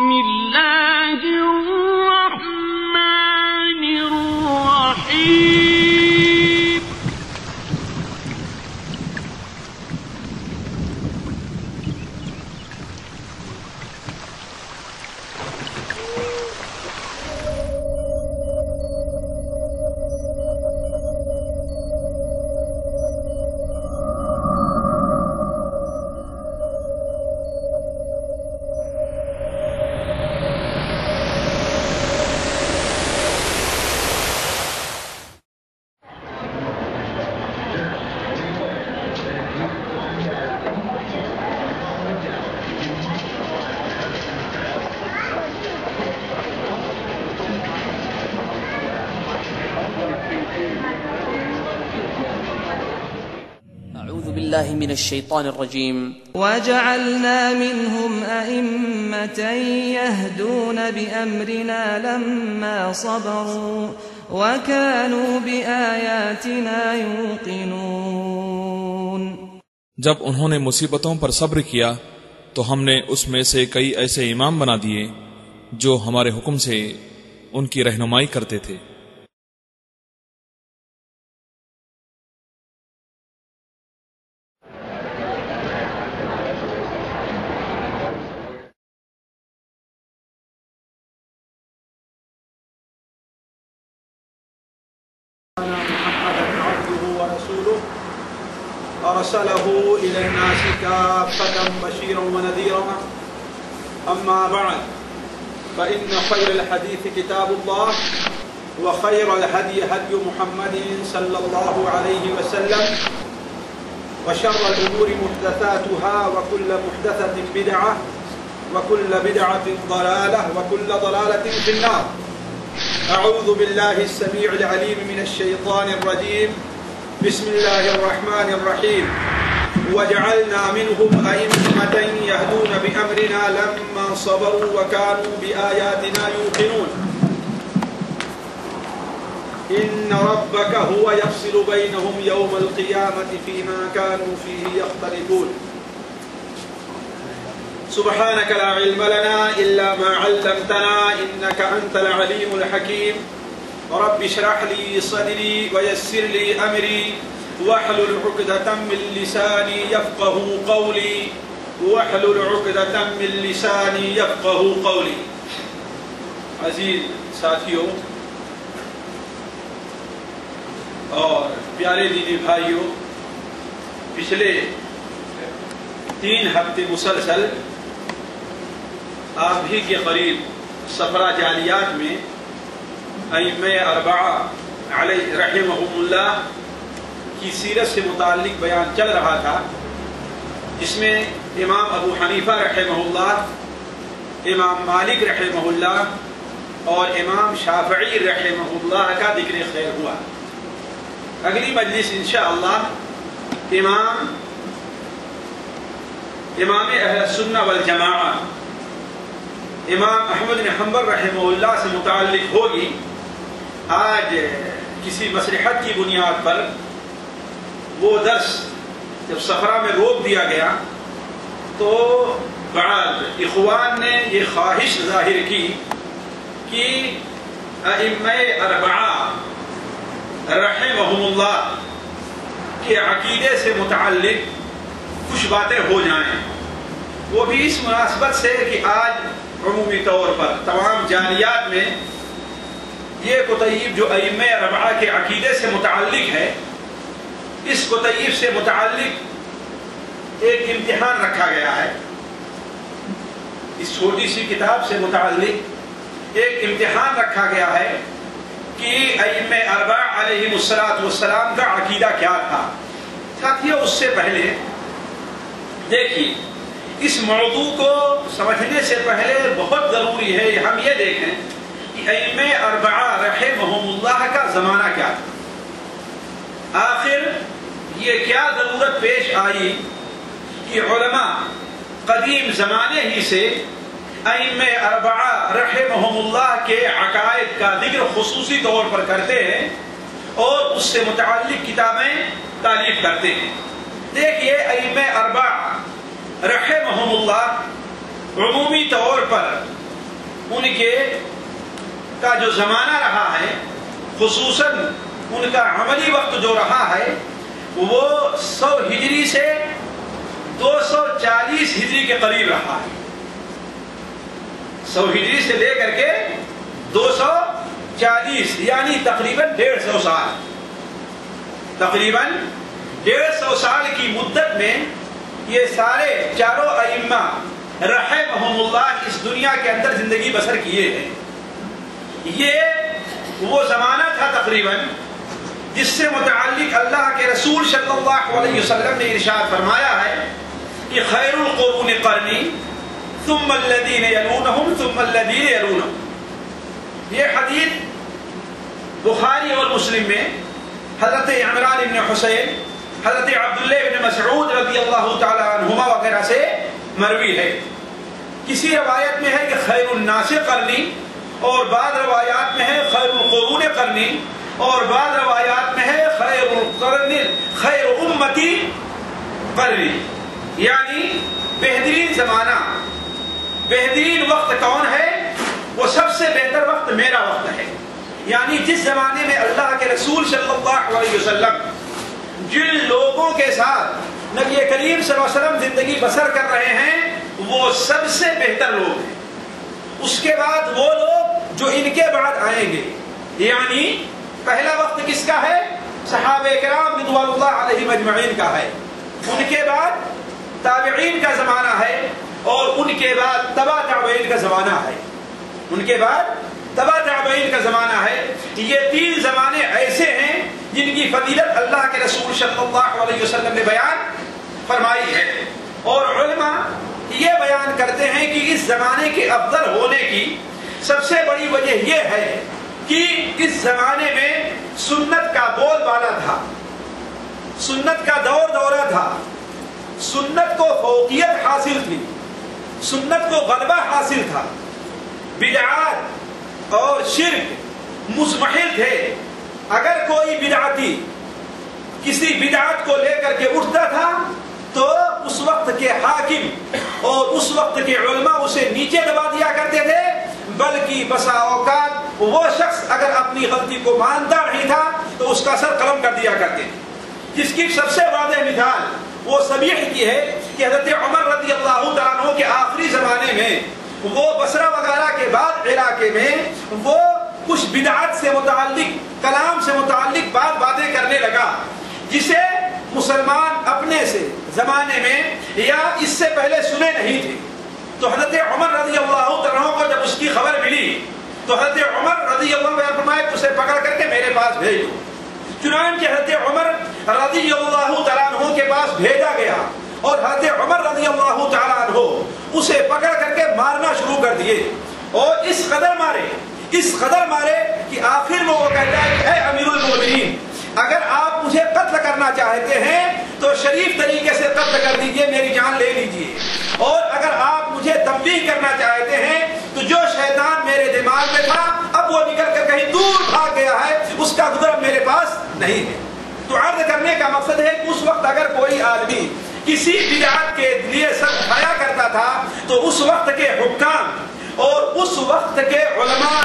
بسم الله الرحمن الرحيم أعوذ بالله من الشيطان الرجيم. وجعلنا منهم أئمة يهدون بأمرنا لما صبروا وكانوا بآياتنا يوقنون. جب انہوں نے مصیبتوں پر صبر کیا تو ہم نے اس میں سے کئی ایسے امام بنا دیے جو ہمارے حکم سے ان کی رہنمائی کرتے تھے. أرسله إلى الناس كافة بشيرا ونذيرا أما بعد فإن خير الحديث كتاب الله وخير الهدي هدي محمد صلى الله عليه وسلم وشر الأمور محدثاتها وكل محدثة بدعة وكل بدعة ضلالة وكل ضلالة في النار. أعوذ بالله السميع العليم من الشيطان الرجيم. بسم الله الرحمن الرحيم. وجعلنا منهم أئمة يهدون بأمرنا لما صبروا وكانوا بآياتنا يوقنون. إن ربك هو يفصل بينهم يوم القيامة فيما كانوا فيه يختلفون. سبحانك لا علم لنا إلا ما علمتنا إنك أنت العليم الحكيم. رب اشرح لي صدري ويسر لي أمري واحلل عقدة من لساني يفقهوا قولي واحلل عقدة من لساني يفقهوا قولي. عزیز ساتھیوں اور پیارے دینی بھائیوں، پچھلے 3 ہفتے مسلسل آپ ہی کے قریب سفرہ جالیات میں ائمہ اربعہ علیہ رحمہم اللہ کی سیرت سے متعلق بیان چل رہا تھا، جس میں امام ابو حنیفہ رحمہ اللہ، امام مالک رحمہ اللہ اور امام شافعی رحمہ اللہ کا ذکر خیر ہوا. اگلی مجلس انشاءاللہ امام اہل سنہ والجماعہ امام احمد بن حنبل رحمہ اللہ سے متعلق ہوگی. آج کسی مصلحت کی بنیاد پر وہ درس جب سفرہ میں روک دیا گیا تو بعض اخوان نے یہ خواہش ظاہر کی کہ ائمہ اربعہ رحمہم اللہ کے عقیدے سے متعلق کچھ باتیں ہو جائیں، وہ بھی اس مناسبت سے کہ آج عمومی طور پر تمام جالیات میں یہ کتیب جو ائمہ اربعہ کے عقیدے سے متعلق ہے، اس کتیب سے متعلق ایک امتحان رکھا گیا ہے. اس چھوٹی سی کتاب سے متعلق ایک امتحان رکھا گیا ہے کہ ائمہ اربعہ علیہم السلام کا عقیدہ کیا تھا. ساتھیوں، اس سے پہلے دیکھیے، اس موضوع کو سمجھنے سے پہلے بہت ضروری ہے ہم یہ دیکھیں کہ ائمہ اربعہ رحمہم اللہ کا زمانہ کیا تھا. آخر یہ کیا ضرورت پیش آئی کہ علماء قدیم زمانے ہی سے ائمہ اربعہ رحمہم اللہ کے عقائد کا ذکر خصوصی طور پر کرتے ہیں اور اس سے متعلق کتابیں تالیف کرتے ہیں. دیکھیے، ائمہ اربعہ رحمہم اللہ عمومی طور پر ان کے کا جو زمانہ رہا ہے، خصوصاً ان کا عملی وقت جو رہا ہے، وہ 100 ہجری سے 240 ہجری کے قریب رہا ہے. 100 ہجری سے لے کر کے 240 یعنی تقریباً 150 سال. تقریباً 150 سال کی مدت میں یہ سارے چاروں ائمہ رحمہم اللہ اس دنیا کے اندر زندگی بسر کیے ہیں. یہ وہ زمانہ تھا تقریباً جس سے متعلق اللہ کے رسول صلی اللہ علیہ وسلم نے ارشاد فرمایا ہے کہ خیر القرون قرنی ثم الذین یلونہم ثم الذین یلونہم. یہ حدیث بخاری اور مسلم میں حضرت عمران بن حسین، حضرت عبداللہ بن مسعود رضی اللہ تعالی عنہما وغیرہ سے مروی ہے. کسی روایت میں ہے کہ خیر الناس قرنی، اور بعض روایات میں ہے خیر القرون قرنی، اور بعض روایات میں ہے خیر القرن خیر امتی قرنی. یعنی بہترین زمانہ، بہترین وقت کون ہے؟ وہ سب سے بہتر وقت میرا وقت ہے. یعنی جس زمانے میں اللہ کے رسول صلی اللہ علیہ وسلم جن لوگوں کے ساتھ نبی کریم صلی اللہ علیہ وسلم زندگی بسر کر رہے ہیں وہ سب سے بہتر لوگ ہیں. اس کے بعد وہ لوگ جو ان کے بعد آئیں گے، یعنی پہلا وقت کس کا ہے؟ صحابہ کرام رضوان اللہ علیہم اجمعین کا ہے. ان کے بعد تابعین کا زمانہ ہے، اور ان کے بعد تبع تابعین کا زمانہ ہے. ان کے بعد تبع تابعین کا زمانہ ہے. یہ 3 زمانے ایسے ہیں جن کی فضیلت اللہ کے رسول صلی اللہ علیہ وسلم نے بیان فرمائی ہے. اور علماء یہ بیان کرتے ہیں کہ اس زمانے کے افضل ہونے کی سب سے بڑی وجہ یہ ہے کہ اس زمانے میں سنت کا بول بالا تھا، سنت کا دور دورہ تھا، سنت کو فوقیت حاصل تھی، سنت کو غلبہ حاصل تھا. بدعات اور شرک مزمحل تھے. اگر کوئی بدعتی کسی بدعت کو لے کر کے اٹھتا تھا تو اس وقت کے حاکم اور اس وقت کے علماء اسے نیچے دبا دیا کرتے تھے، بلکہ بسا اوقات وہ شخص اگر اپنی غلطی کو مانتا نہیں تھا تو اس کا سر قلم کر دیا کرتے تھے. جس کی سب سے واضح مثال وہ صبیح کی ہے کہ حضرت عمر رضی اللہ تعالیٰ عنہ کے آخری زمانے میں وہ بصرہ وغیرہ کے بعد علاقے میں وہ کچھ بدعات سے متعلق، کلام سے متعلق باتیں کرنے لگا جسے مسلمان اپنے سے زمانے میں یا اس سے پہلے سنے نہیں تھے. تو حضرت عمر رضی اللہ عنہ کو جب اس کی خبر ملی تو حضرت عمر رضی اللہ عنہ فرمایا اسے پکڑ کر کے میرے پاس بھیج دو. چنانچہ حضرت عمر رضی اللہ تعالیٰ عنہ کے پاس بھیجا گیا، اور حضرت عمر رضی اللہ تعالیٰ عنہ اسے پکڑ کر کے مارنا شروع کر دیے. اور اس قدر مارے کہ آخر میں وہ کہتا ہے کہ اے امیر المومنین، اگر آپ مجھے قتل کرنا چاہتے ہیں تو شریف طریقے سے قتل کر دیجئے، میری جان لے لیجئے، اور اگر آپ مجھے تنبیہ کرنا چاہتے ہیں تو جو شیطان میرے دماغ میں تھا اب وہ نکل کر کہیں دور بھاگ گیا ہے، اس کا گزر میرے پاس نہیں ہے. تو عرض کرنے کا مقصد ہے کہ اس وقت اگر کوئی آدمی کسی بدعت کے لیے سر اٹھایا کرتا تھا تو اس وقت کے حکام اور اس وقت کے علماء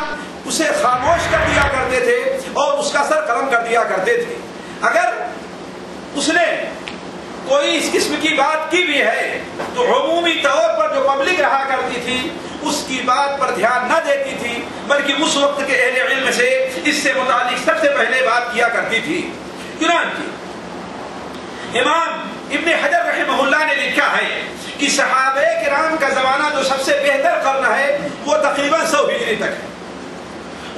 اسے خاموش کر دیا کرتے تھے اور اس کا سر قلم کر دیا کرتے تھے. اگر اس نے کوئی اس قسم کی بات کی بھی ہے تو عمومی طور پر جو پبلک رہا کرتی تھی اس کی بات پر دھیان نہ دیتی تھی، بلکہ اس وقت کے اہل علم سے اس سے متعلق سب سے پہلے بات کیا کرتی تھی. چنانچہ امام ابن حجر رحمہ اللہ نے لکھا ہے کہ صحابہ کرام کا زمانہ جو سب سے بہتر قرن ہے وہ تقریباً 100 ہجری تک ہے.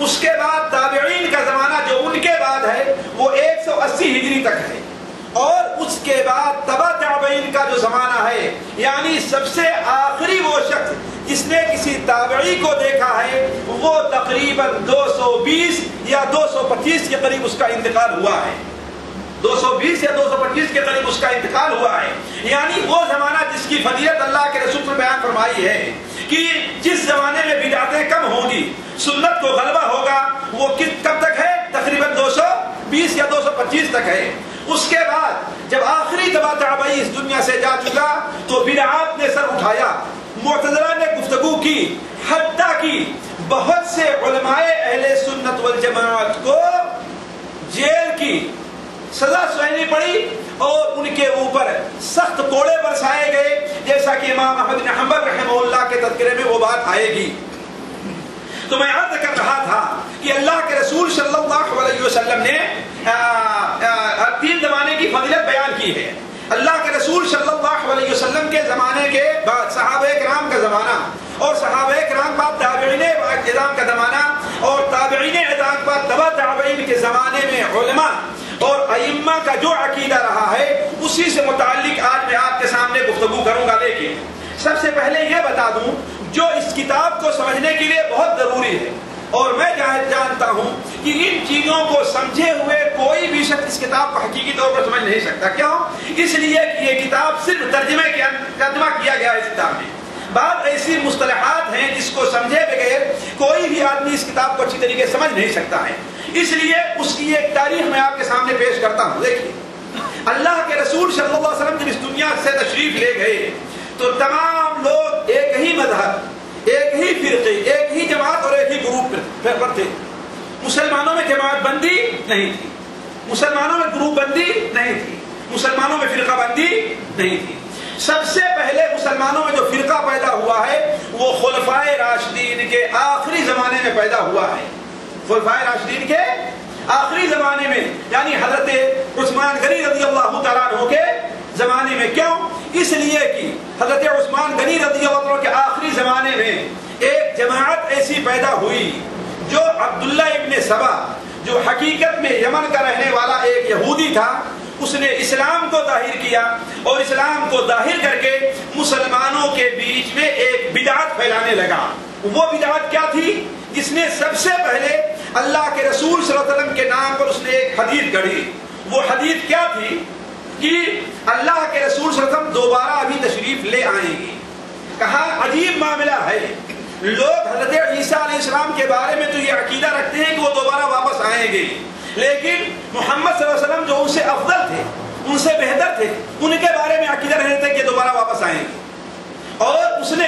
اس کے بعد تابعین کا زمانہ جو ان کے بعد ہے وہ 180 ہجری تک ہے، اور اس کے بعد تبع تابعین کا جو زمانہ ہے یعنی سب سے آخری وہ شخص جس نے کسی تابعی کو دیکھا ہے وہ تقریباً 220 یا 225 کے قریب اس کا انتقال ہوا ہے. 220 یا 225 کے قریب اس کا انتقال ہوا ہے. یعنی وہ زمانہ جس کی فضیلت اللہ کے رسول نے بیان فرمائی ہے کہ جس زمانے میں بدعتیں کم ہوں گی، سنت کو غلبہ ہوگا، وہ کب تک ہے؟ تقریباً 220 یا 225 تک ہے. اس کے بعد جب آخری تبع تابعی اس دنیا سے جا چکا تو بدعات نے سر اٹھایا، معتزلہ نے گفتگو کی، حتیٰ کی بہت سے علماء اہل سنت والجماعت کو جیل کی سزا سنانی پڑی اور ان کے اوپر سخت کوڑے برسائے گئے، جیسا کہ امام احمد بن حنبل رحمہ اللہ کے تذکرے میں وہ بات آئے گی۔ تو میں عرض کر رہا تھا کہ اللہ کے رسول صلی اللہ علیہ وسلم نے 3 زمانے کی فضیلت بیان کی ہے۔ اللہ کے رسول صلی اللہ علیہ وسلم کے زمانے کے بعد صحابہ کرام کا زمانہ، اور صحابہ کرام بعد تابعین اعظام کا زمانہ، اور تابعین اعظام بعد تبع تابعین کے زمانے میں علماء اور ائمہ کا جو عقیدہ رہا ہے اسی سے متعلق آج میں آپ کے سامنے گفتگو کروں گا۔ لیکن سب سے پہلے یہ بتا دوں جو اس کتاب کو سمجھنے کے لیے بہت ضروری ہے، اور میں جانتا ہوں کہ ان چیزوں کو سمجھے ہوئے کوئی بھی شخص اس کتاب کو حقیقی طور پر سمجھ نہیں سکتا۔ کیوں؟ اس لیے کہ یہ کتاب صرف ترجمہ کیا گیا ہے۔ اس کتاب میں بعض ایسی مصطلحات ہیں جس کو سمجھے بغیر کوئی بھی آدمی اس کتاب کو اچھی طریقے سے سمجھ نہیں سکتا ہے۔ اس لیے اس کی ایک تاریخ میں آپ کے سامنے پیش کرتا ہوں۔ دیکھیے، اللہ کے رسول صلی اللہ علیہ وسلم جب اس دنیا سے تشریف لے گئے تو تمام لوگ ایک ہی مذہب، ایک ہی فرقے، ایک ہی جماعت اور ایک ہی گروپ پر تھے۔ مسلمانوں میں جماعت بندی نہیں تھی، مسلمانوں میں گروپ بندی نہیں تھی، مسلمانوں میں فرقہ بندی نہیں تھی۔ سب سے پہلے مسلمانوں میں جو فرقہ پیدا ہوا ہے وہ خلفائے راشدین کے آخری زمانے میں پیدا ہوا ہے۔ خلفائے راشدین کے آخری زمانے میں، یعنی حضرت عثمان غنی رضی اللہ تعالیٰ عنہ کے زمانے میں۔ کیوں؟ اس لیے کہ حضرت عثمان غنی رضی اللہ عنہ کے آخری زمانے میں ایک جماعت ایسی پیدا ہوئی جو عبداللہ ابن سبا، جو حقیقت میں یمن کا رہنے والا ایک یہودی تھا، اس نے اسلام کو ظاہر کیا، اور اسلام کو ظاہر کر کے مسلمانوں کے بیچ میں ایک بدعت پھیلانے لگا۔ وہ بدعت کیا تھی؟ جس نے سب سے پہلے اللہ کے رسول صلی اللہ علیہ وسلم کے نام پر اس نے ایک حدیث گڑھی۔ وہ حدیث کیا تھی کہ اللہ کے رسول صلی اللہ علیہ وسلم دوبارہ ابھی تشریف لے آئیں گے۔ کہا عجیب معاملہ ہے، لوگ حضرت عیسیٰ علیہ السلام کے بارے میں تو یہ عقیدہ رکھتے ہیں کہ وہ دوبارہ واپس آئیں گے، لیکن محمد صلی اللہ علیہ وسلم جو ان سے افضل تھے، ان سے بہتر تھے، ان کے بارے میں عقیدہ رہتے تھے کہ دوبارہ واپس آئیں گے۔ اور اس نے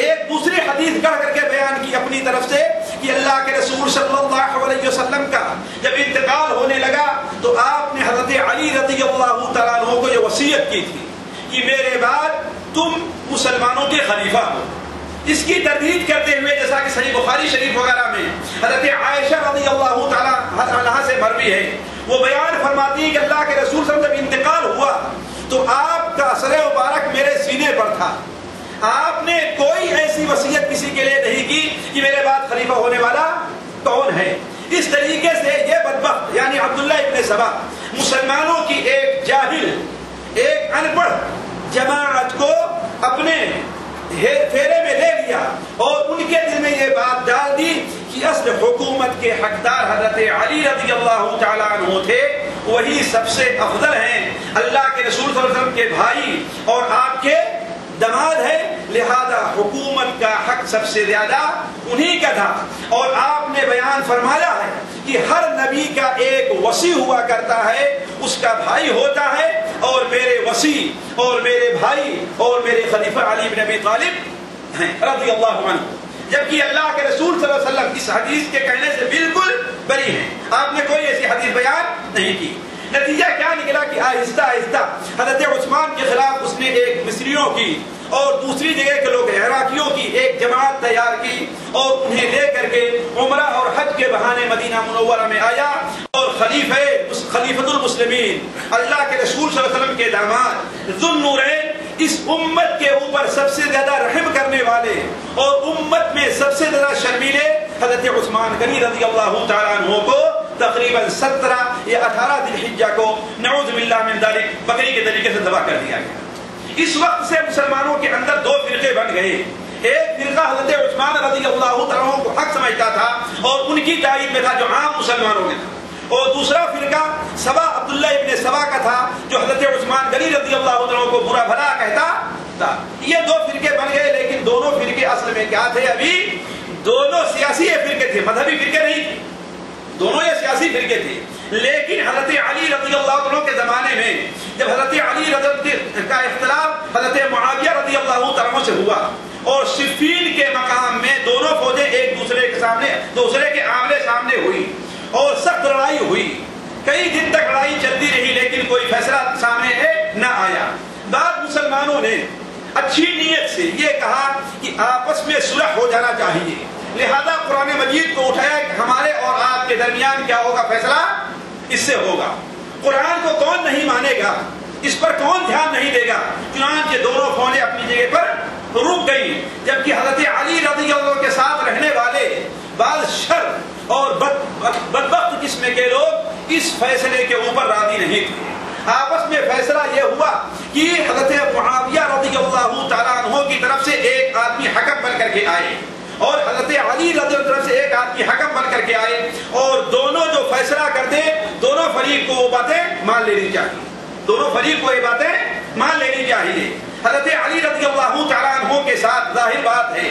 ایک دوسری حدیث گڑھ کر کے بیان کی اپنی طرف سے کہ اللہ کے رسول صلی اللہ علیہ وسلم کا جب انتقال ہونے لگا تو آپ نے حضرت علی رضی اللہ تعالیٰ عنہ کو یہ وصیت کی تھی کہ میرے بعد تم مسلمانوں کے خلیفہ ہو۔ اس کی تردید کرتے ہوئے جیسا کہ صحیح بخاری شریف وغیرہ میں حضرت عائشہ رضی اللہ تعالیٰ عنہا سے مروی ہے، وہ بیان فرماتی ہے کہ اللہ کے رسول صلی اللہ علیہ وسلم جب انتقال ہوا تو آپ کا سر مبارک میرے سینے پر تھا۔ آپ نے کوئی ایسی وصیت کسی کے لیے نہیں کی کہ میرے بعد خلیفہ ہونے والا کون ہے۔ اس طریقے سے یہ بدبخت یعنی عبداللہ ابن سبا مسلمانوں کی ایک جاہل، ایک ان پڑھ جماعت کو اپنے پھیرے میں لے لیا، اور ان کے دل میں یہ بات ڈال دی کہ اصل حکومت کے حقدار حضرت علی رضی اللہ تعالیٰ عنہ تھے، وہی سب سے افضل ہیں، اللہ کے رسول صلی اللہ علیہ وسلم کے بھائی اور آپ کے دماد ہے، لہذا حکومت کا حق سب سے زیادہ انہی کا تھا۔ اور آپ نے بیان فرمایا ہے کہ ہر نبی کا ایک وصی ہوا کرتا ہے، اس کا بھائی ہوتا ہے، اور میرے وصی اور میرے بھائی اور میرے خلیفہ علی بن ابی طالب ہیں رضی اللہ عنہ، جبکہ اللہ کے رسول صلی اللہ علیہ وسلم اس حدیث کے کہنے سے بالکل بری ہیں۔ آپ نے کوئی ایسی حدیث بیان نہیں کی۔ نتیجہ کیا نکلا کہ آہستہ آہستہ حضرت عثمان کے خلاف اس نے ایک مصریوں کی اور دوسری جگہ کے لوگ عراقیوں کی ایک جماعت تیار کی، اور انہیں لے کر کے عمرہ اور حج کے بہانے مدینہ منورہ میں آیا، اور خلیفۃ المسلمین اللہ کے رسول صلی اللہ علیہ وسلم کے داماد ذو النورین، اس امت کے اوپر سب سے زیادہ رحم کرنے والے اور امت میں سب سے زیادہ شرمیلے حضرت عثمان غنی رضی اللہ تعالیٰ عنہ کو تقریباً 17 یا 18 ذی الحجہ کو نعوذ باللہ من ذلک بکری کے طریقے سے ذبح کر دیا گیا۔ اس وقت سے مسلمانوں کے اندر 2 فرقے بن گئے۔ ایک فرقہ حضرت عثمان رضی اللہ تعالیٰ عنہ کو حق سمجھتا تھا اور ان کی تائید میں تھا جو عام مسلمانوں میں تھا، اور دوسرا فرقہ سبا عبداللہ ابن سبا کا تھا جو حضرت عثمان غنی رضی اللہ عنہ کو برا بھلا کہتا تھا۔ یہ 2 فرقے بن گئے، لیکن دونوں فرقے اصل میں کیا تھے؟ ابھی دونوں سیاسی فرقے تھے، مذہبی فرقے نہیں تھے، دونوں یہ سیاسی فرقے تھے۔ لیکن حضرت علی رضی اللہ عنہ کے زمانے میں جب حضرت علی رضی کا اختلاف حضرت معاویہ رضی اللہ عنہ سے ہوا، اور صفین کے مقام میں دونوں فوجیں دوسرے کے آمنے سامنے ہوئی اور سخت لڑائی ہوئی. کئی دن تک لڑائی چلتی رہی لیکن کوئی فیصلہ سامنے نہ آیا. بعد مسلمانوں نے اچھی نیت سے یہ کہا کہ آپس میں صلح ہو جانا چاہیے. لہذا قرآن مجید کو اٹھایا کہ ہمارے اور آپ کے درمیان کیا ہوگا, فیصلہ اس سے ہوگا. قرآن کو کون نہیں مانے گا, اس پر کون دھیان نہیں دے گا. چنانچہ دونوں فوجیں اپنی جگہ پر رک گئی, جبکہ حضرت علی رضی اللہ عنہ کے ساتھ رہنے والے بعض شر اور بدبخت قسم کے لوگ اس فیصلے کے اوپر راضی نہیں تھے. آپس میں فیصلہ یہ ہوا کہ حضرت معاویہ رضی اللہ تعالیٰ عنہ کی طرف سے ایک آدمی حکم بن کر کے آئے اور حضرت علی رضی اللہ عنہ کی طرف سے ایک آدمی حکم بن کر کے آئے, اور دونوں جو فیصلہ کرتے دونوں فریق کو وہ باتیں مان لینی چاہیے. دونوں فریق کو یہ باتیں مان لینی چاہیے. حضرت علی رضی اللہ تعالیٰ عنہ کے ساتھ ظاہر بات ہے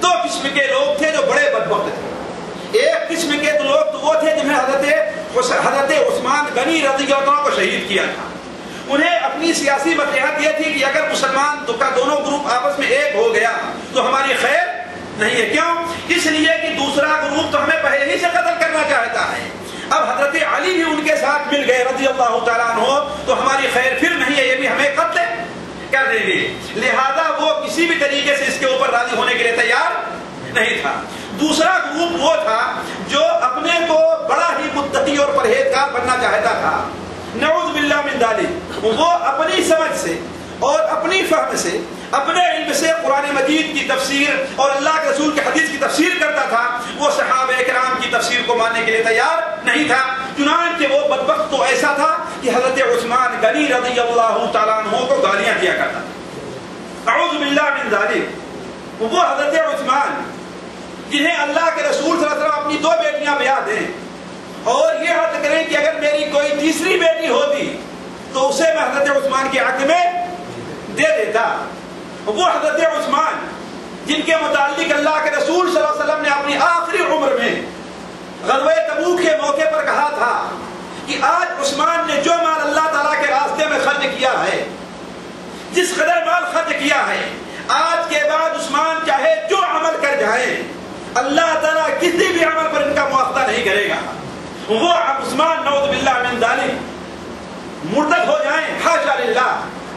دو قسم کے لوگ تھے جو بڑے بدبخت تھے. ایک قسم کے لوگ تو وہ تھے جنہیں حضرت عثمان غنی رضی اللہ عنہ کو شہید کیا تھا. انہیں اپنی سیاسی مصلحت یہ تھی کہ اگر مسلمان کا دونوں گروپ آپس میں ایک ہو گیا تو ہماری خیر نہیں ہے. کیوں؟ اس لیے کہ دوسرا گروپ تو ہمیں پہلے ہی سے قتل کرنا چاہتا ہے. اب حضرت علی بھی ان کے ساتھ مل گئے رضی اللہ تعالیٰ عنہ, تو ہماری خیر پھر نہیں ہے, یہ بھی ہمیں قتل کر دیں گے. لہذا وہ کسی بھی طریقے سے اس کے اوپر راضی ہونے کے لیے تیار نہیں تھا. دوسرا گروپ وہ تھا جو اپنے کو بڑا ہی متقی اور پرہیزگار بننا چاہتا تھا. نعوذ باللہ من ذالک. وہ اپنی سمجھ سے اور اپنی فہم سے اپنے علم سے قرآن مجید کی تفسیر اور اللہ کے رسول کی حدیث کی تفسیر کرتا تھا. وہ صحابہ کرام کی تفسیر کو ماننے کے لیے تیار نہیں تھا. چنانچہ وہ بدبخت تو ایسا تھا کہ حضرت عثمان غنی رضی اللہ تعالیٰ عنہ کو گالیاں دیا کرتا تھا. اعوذ باللہ من ذالک. وہ حضرت عثمان جنہیں اللہ کے رسول صلی اللہ علیہ وسلم اپنی دو بیٹیاں بیاہ دیں اور یہ عرض کریں کہ اگر میری کوئی تیسری بیٹی ہوتی تو اسے میں حضرت عثمان کے حق میں دے دیتا. وہ حضرت عثمان جن کے متعلق اللہ کے رسول صلی اللہ علیہ وسلم نے اپنی آخری عمر میں غزوہ تبوک کے موقع پر کہا تھا کہ آج عثمان نے جو مال اللہ تعالیٰ کے راستے میں خرچ کیا ہے, جس قدر مال خرچ کیا ہے, آج کے بعد عثمان چاہے جو عمل کر جائیں اللہ تعالیٰ کسی بھی عمل پر ان کا مواخذہ نہیں کرے گا. وہ عثمان نعوذ باللہ من ذالک مرتد ہو جائیں, حاشا للہ.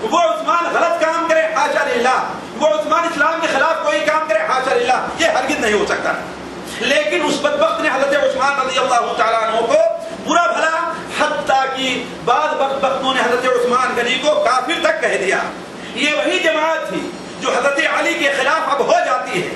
وہ عثمان غلط کام کرے, حاشا للہ. وہ عثمان اسلام کے خلاف کوئی کام کرے, حاشا للہ. یہ ہرگز نہیں ہو سکتا. لیکن اس بدبخت نے حضرت عثمان رضی اللہ تعالیٰ عنہ کو برا بھلا, حتیٰ کہ بعض بدبختوں نے حضرت عثمان غنی کو کافر تک کہہ دیا. یہ وہی جماعت تھی جو حضرت علی کے خلاف اب ہو جاتی ہے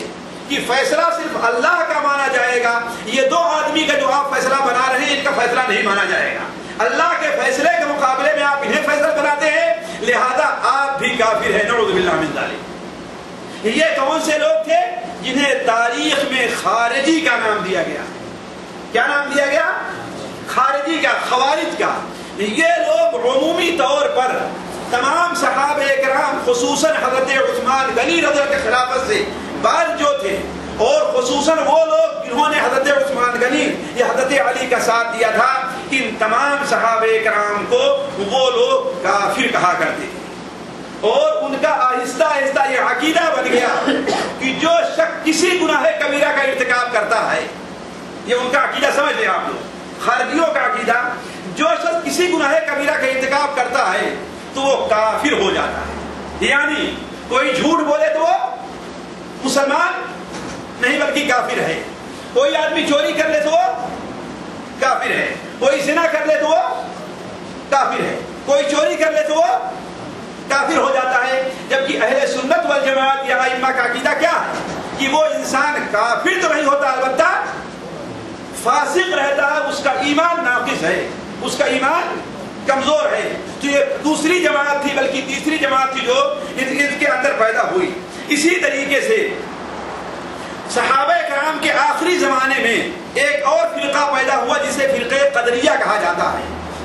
کہ فیصلہ صرف اللہ کا مانا جائے گا. یہ دو آدمی کا جو آپ فیصلہ بنا رہے ہیں ان کا فیصلہ نہیں مانا جائے گا. اللہ کے فیصلے کے مقابلے میں آپ انہیں فیصلہ بناتے ہیں, لہذا آپ بھی کافر ہیں. نعوذ باللہ من ذالک. یہ کون سے لوگ تھے جنہیں تاریخ میں خارجی کا نام دیا گیا؟ کیا نام دیا گیا؟ خارجی کا, خوارج کا. یہ لوگ عمومی طور پر تمام صحابہ کرام خصوصاً حضرت عثمان غنی رضی اللہ کے خلافت سے بعد جو تھے, اور خصوصاً وہ لوگ جنہوں نے حضرت عثمان غنی یا حضرت علی کا ساتھ دیا تھا, ان تمام صحابہ کرام کو وہ لوگ کافر کہا کرتے تھے. اور ان کا آہستہ آہستہ یہ عقیدہ بن گیا کہ جو شخص کسی گناہ کبیرہ کا ارتکاب کرتا ہے, یہ ان کا عقیدہ سمجھ لیں آپ لوگ, خارجیوں کا عقیدہ, جو شخص کسی گناہ کبیرہ کا ارتکاب کرتا ہے تو وہ کافر ہو جاتا ہے. یعنی کوئی جھوٹ بولے تو وہ مسلمان نہیں بلکہ کافر ہے. کوئی آدمی چوری کر لے تو وہ کافر ہے. کوئی زنا کر لے تو وہ کافر ہے. کوئی چوری کر لے تو وہ کافر ہو جاتا ہے. جبکہ اہل سنت والجماعت یا ائمہ کا عقیدہ کیا ہے کہ وہ انسان کافر تو نہیں ہوتا, البتہ فاسق رہتا ہے, اس کا ایمان ناقص ہے, اس کا ایمان کمزور ہے. تو یہ دوسری جماعت تھی, بلکہ تیسری جماعت تھی جو ان کے اندر پیدا ہوئی. اسی طریقے سے صحابہ کرام کے آخری زمانے میں ایک اور فرقہ پیدا ہوا جسے فرقہ قدریہ کہا جاتا ہے,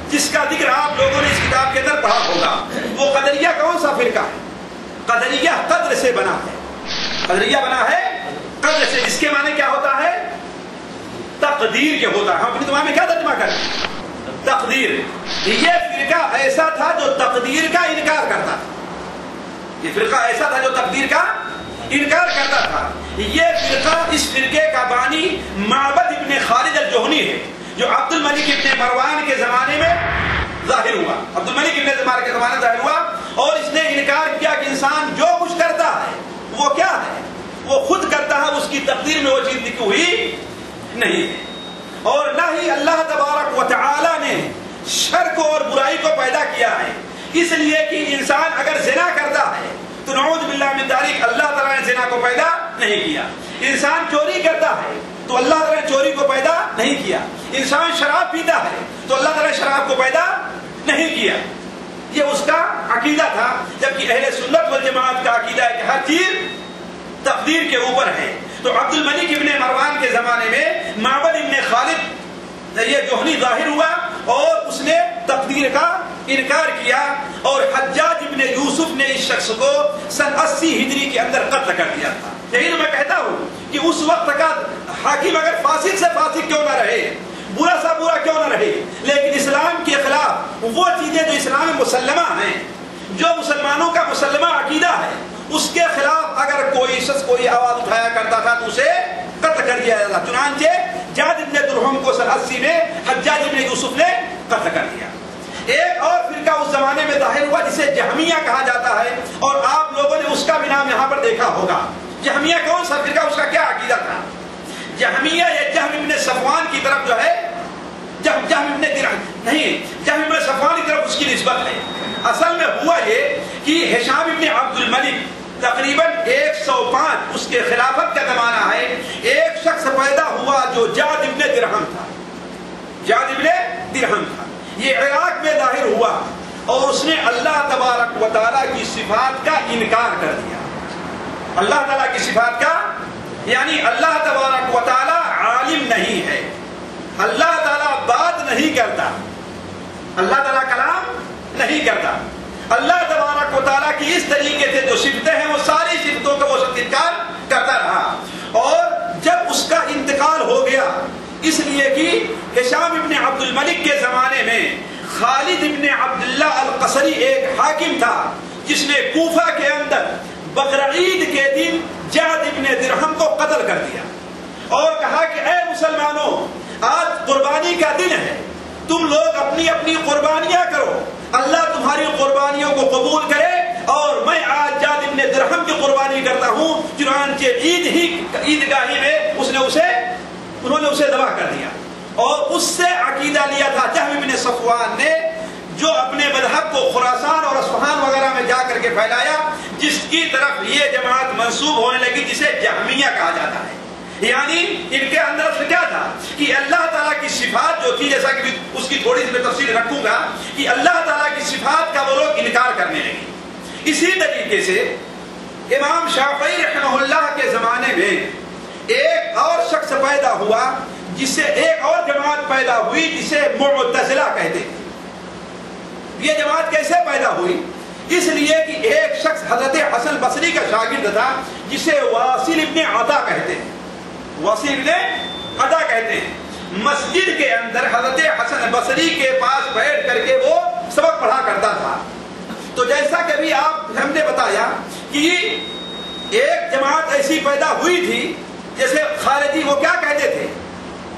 جس کا ذکر آپ لوگوں نے اس کتاب کے اندر پڑھا ہوگا. وہ قدریہ کون سا فرقہ ہے؟ قدریہ قدر سے بنا ہے. قدریہ بنا ہے قدر سے, جس کے معنی کیا ہوتا ہے؟ تقدیر کے ہوتا ہے. ہم اپنی دماغ میں کیا ترجمہ کریں؟ تقدیر. یہ فرقہ ایسا تھا جو تقدیر کا انکار کرتا تھا. یہ فرقہ ایسا تھا جو تقدیر کا انکار کرتا تھا. یہ فرقہ اس فرقے کا بانی معبد ابن خالد الجہنی ہے جو عبد الملک ابن مروان کے زمانے میں ظاہر ہوا. عبد الملک ابن مروان کے زمانے میں ظاہر ہوا اور اس نے انکار کیا کہ انسان جو کچھ کرتا ہے وہ کیا ہے, وہ خود کرتا ہے, اس کی تقدیر میں وہ چیز لکھی ہوئی نہیں ہے. اور نہ ہی اللہ تبارک و تعالی نے شر کو اور برائی کو پیدا کیا ہے اس لیے کہ انسان اگر زنا کرتا ہے تو نعوذ باللہ من ذالک اللہ تعالیٰ نے زنا کو پیدا نہیں کیا. انسان چوری کرتا ہے تو اللہ تعالیٰ نے چوری کو پیدا نہیں کیا. انسان شراب پیتا ہے تو اللہ تعالیٰ نے شراب کو پیدا نہیں کیا. یہ اس کا عقیدہ تھا, جبکہ اہل سنت والجماعت کا عقیدہ ہے کہ ہر چیز تقدیر کے اوپر ہے. تو عبد الملک ابن مروان کے زمانے میں معبد ابن خالد یہ جوہنی ظاہر ہوا اور اس نے تقدیر کا انکار کیا اور حجاج ابن یوسف نے اس شخص کو سن 80 ہجری کے اندر قتل کر دیا تھا. یہی تو میں کہتا ہوں کہ اس وقت کا حاکم اگر فاسق سے فاسق کیوں نہ رہے, برا سا برا کیوں نہ رہے, لیکن اسلام کے خلاف وہ چیزیں جو اسلام میں مسلمہ ہیں, جو مسلمانوں کا مسلمہ عقیدہ ہے, اس کے خلاف اگر کوئی شخص کوئی آواز اٹھایا کرتا تھا تو اسے قتل کر دیا جاتا. چنانچہ جاد ابن درہم کو سن 80 میں حجاج ابن یوسف نے قتل کر دیا. ایک اور فرقہ اس زمانے میں ظاہر ہوا جسے جہمیہ کہا جاتا ہے اور آپ لوگوں نے اس کا بھی نام یہاں پر دیکھا ہوگا. جہمیہ کون سا فرقہ, اس کا کیا عقیدہ تھا؟ جہمیہ یہ جہم ابن صفوان کی طرف جو ہے, جہم ابن نہیں, جہم ابن صفوان کی طرف اس کی نسبت ہے. اصل میں ہوا یہ کہ ہشام ابن عبد الملک تقریباً 105 اس کے خلافت کا زمانہ ہے, ایک شخص پیدا ہوا جو جاد ابن درہم تھا. جاد ابن درہم تھا, یہ عراق میں ظاہر ہوا اور اس نے اللہ تبارک و تعالیٰ کی صفات کا انکار کر دیا. اللہ تعالیٰ کی صفات کا, یعنی اللہ تبارک و تعالیٰ عالم نہیں ہے, اللہ تعالیٰ بات نہیں کرتا, اللہ تعالیٰ کلام نہیں کرتا. اللہ تبارک و تعالیٰ کی اس طریقے سے جو صفتیں ہیں وہ ساری صفتوں کا وہ انکار کرتا رہا. اور جب اس کا انتقال ہو گیا, اس لیے کہ ہشام ابن عبد الملک کے زمانے میں خالد ابن عبداللہ القصری ایک حاکم تھا جس نے کوفہ کے اندر بقرعید کے دن جاد ابن درہم کو قتل کر دیا اور کہا کہ اے مسلمانوں, آج قربانی کا دن ہے, تم لوگ اپنی اپنی قربانیاں کرو, اللہ تمہاری قربانیوں کو قبول کرے اور میں آج جاد ابن درہم کی قربانی کرتا ہوں. چنانچہ عیدگاہی میں انہوں نے اسے ذبح کر دیا اور اس سے عقیدہ لیا تھا جہم ابن صفوان نے, جو اپنے مذہب کو خراسان اور اصفہان وغیرہ میں جا کر کے پھیلایا, جس کی طرف یہ جماعت منسوب ہونے لگی جسے جہمیہ کہا جاتا ہے. یعنی ان کے اندر سے کیا تھا کہ اللہ تعالیٰ کی صفات جو تھی, جیسا کہ اس کی تھوڑی سی میں تفصیل رکھوں گا, کہ اللہ تعالیٰ کی صفات کا وہ لوگ انکار کرنے لگے. اسی طریقے سے امام شافعی رحمہ اللہ کے زمانے میں ایک اور شخص پیدا ہوا, جسے ایک اور جماعت پیدا ہوئی جسے معتزلہ کہتے ہیں. یہ جماعت کیسے پیدا ہوئی؟ اس لیے کہ ایک شخص حضرت حسن بصری کا شاگرد تھا جسے واصل ابن عطا کہتے ہیں. واصل ابن عطا کہتے ہیں. مسجد کے اندر حضرت حسن بصری کے پاس بیٹھ کر کے وہ سبق پڑھا کرتا تھا. تو جیسا کہ ابھی ہم نے بتایا کہ ایک جماعت ایسی پیدا ہوئی تھی جیسے خارجی, وہ کیا کہتے تھے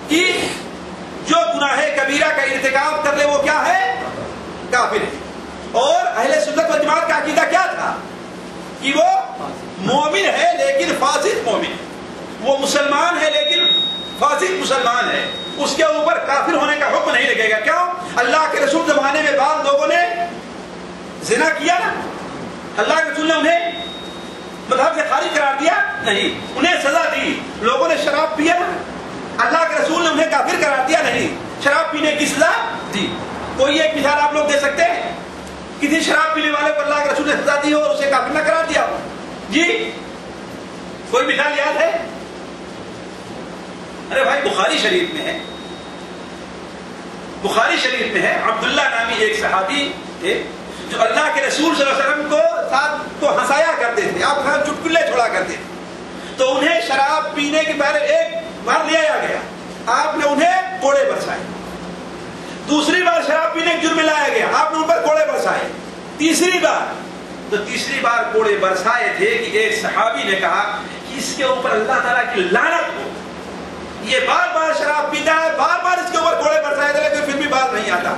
کہ جو گناہ کبیرہ کا ارتکاب کر لے وہ کیا ہے, کافر ہے. اور اہل سنت والجماعت کا عقیدہ کیا تھا کہ وہ مومن ہے لیکن فاسق مومن ہے, وہ مسلمان ہے لیکن فاسق مسلمان ہے, اس کے اوپر کافر ہونے کا حکم نہیں لگے گا. کیوں؟ اللہ کے رسول زمانے میں بعض لوگوں نے زنا کیا نا, اللہ کے رسول نے انہیں مذہب سے خارج قرار دیا نہیں, انہیں سزا دی. لوگوں نے شراب پیا نا, اللہ کے رسول نے انہیں کافر قرار دیا نہیں, شراب پینے کی سزا دی. کوئی ایک مثال آپ لوگ دے سکتے ہیں کسی شراب پینے والے کو اللہ کے رسول نے سزا دی ہو اور اسے کافر نہ قرار دیا ہو؟ جی کوئی مثال یاد ہے؟ ارے بھائی بخاری شریف میں ہے, بخاری شریف میں ہے, عبداللہ نامی ایک صحابی تھے جو اللہ کے رسول صلی اللہ علیہ وسلم کو ساتھ کو ہنسایا کرتے تھے, آپ چٹکلے چھوڑا کرتے تھے. تو انہیں شراب پینے کے پہلے ایک بار لے آیا گیا, آپ نے انہیں کوڑے برسائے. دوسری بار شراب پینے کے جرم میں لایا گیا, آپ نے ان پر کوڑے برسائے. تیسری بار تو تیسری بار کوڑے برسائے تھے کہ ایک صحابی نے کہا کہ اس کے اوپر اللہ تعالیٰ کی لعنت ہو، یہ بار بار شراب پیتا ہے، بار بار اس کے اوپر کوڑے برسائے تھے لیکن پھر بھی باز نہیں آتا.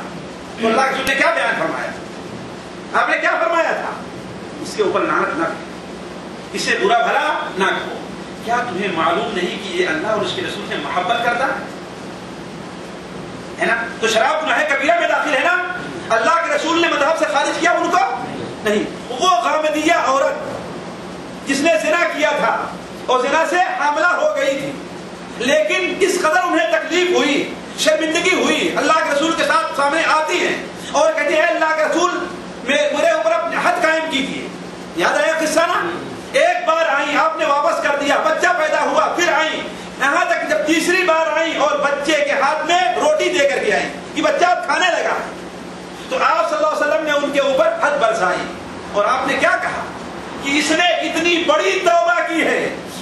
تو اللہ کے رسول نے کیا بیان فرمایا؟ آپ نے کیا فرمایا تھا؟ اس کے اوپر لعنت نہ کرو، اسے برا بھلا نہ کہو. کیا تمہیں معلوم نہیں کہ یہ اللہ اور اس کے رسول سے محبت کرتا ہے نا؟ تو شراب گناہ کبیرہ میں داخل ہے نا. اللہ کے رسول نے مذہب سے خارج کیا ان کو نہیں. وہ غامدیہ عورت جس نے زنا کیا تھا اور زنا سے حاملہ ہو گئی تھی، لیکن کس قدر انہیں تکلیف ہوئی، شرمندگی ہوئی، اللہ کے رسول کے ساتھ سامنے آتی ہیں اور کہتی ہے اللہ کے رسول میرے اوپر اپنے حد قائم کیجیے. یاد آیا قصہ نا؟ ایک بار آئی، آپ نے واپس کر دیا، بچہ پیدا ہوا، پھر آئی، یہاں تک جب تیسری بار آئی اور بچے کے ہاتھ میں روٹی دے کر کے آئی کہ بچہ اب کھانے لگا. تو آپ صلی اللہ علیہ وسلم نے ان کے اوپر حد برسائی اور آپ نے کیا کہا کہ اس نے اتنی بڑی توبہ کی ہے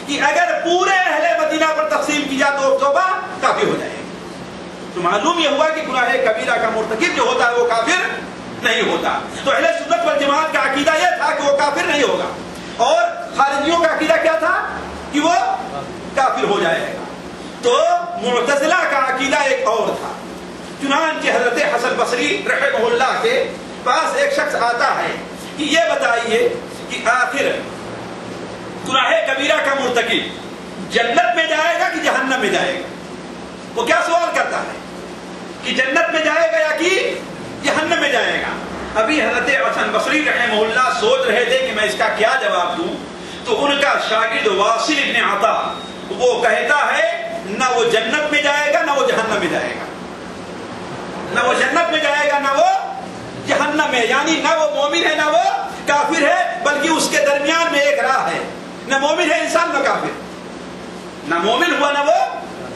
کہ اگر پورے اہل مدینہ پر تقسیم کی جائے تو توبہ کافی ہو جائے. تو معلوم یہ ہوا کہ گناہ کبیرہ کا مرتکب جو ہوتا ہے وہ کافر نہیں ہوتا. تو اہل سنت والجماعت کا عقیدہ یہ تھا کہ وہ کافر نہیں ہوگا، اور خارجیوں کا عقیدہ کیا تھا کہ وہ کافر ہو جائے گا. تو معتزلہ کا عقیدہ ایک اور تھا. چنانچہ حضرت حسن بصری رحمہ اللہ کے پاس ایک شخص آتا ہے کہ یہ بتائیے کہ آخر گناہ کبیرہ کا مرتکب جنت میں جائے گا کہ جہنم میں جائے گا؟ وہ کیا سوال کرتا ہے کہ جنت میں جائے گا یا کہ جہنم میں جائے گا. ابھی حضرت حسن بصری رحمہ اللہ سوچ رہے تھے کہ میں اس کا کیا جواب دوں، تو ان کا شاگرد واصل ابن عطا وہ کہتا ہے نہ وہ جنت میں جائے گا نہ وہ جہنم میں جائے گا. نہ وہ جنت میں جائے گا نہ وہ جہنم میں، یعنی نہ وہ مومن ہے نہ وہ کافر ہے، بلکہ اس کے درمیان میں ایک راہ ہے. نہ مومن ہے انسان نہ کافر، نہ مومن ہوا نہ وہ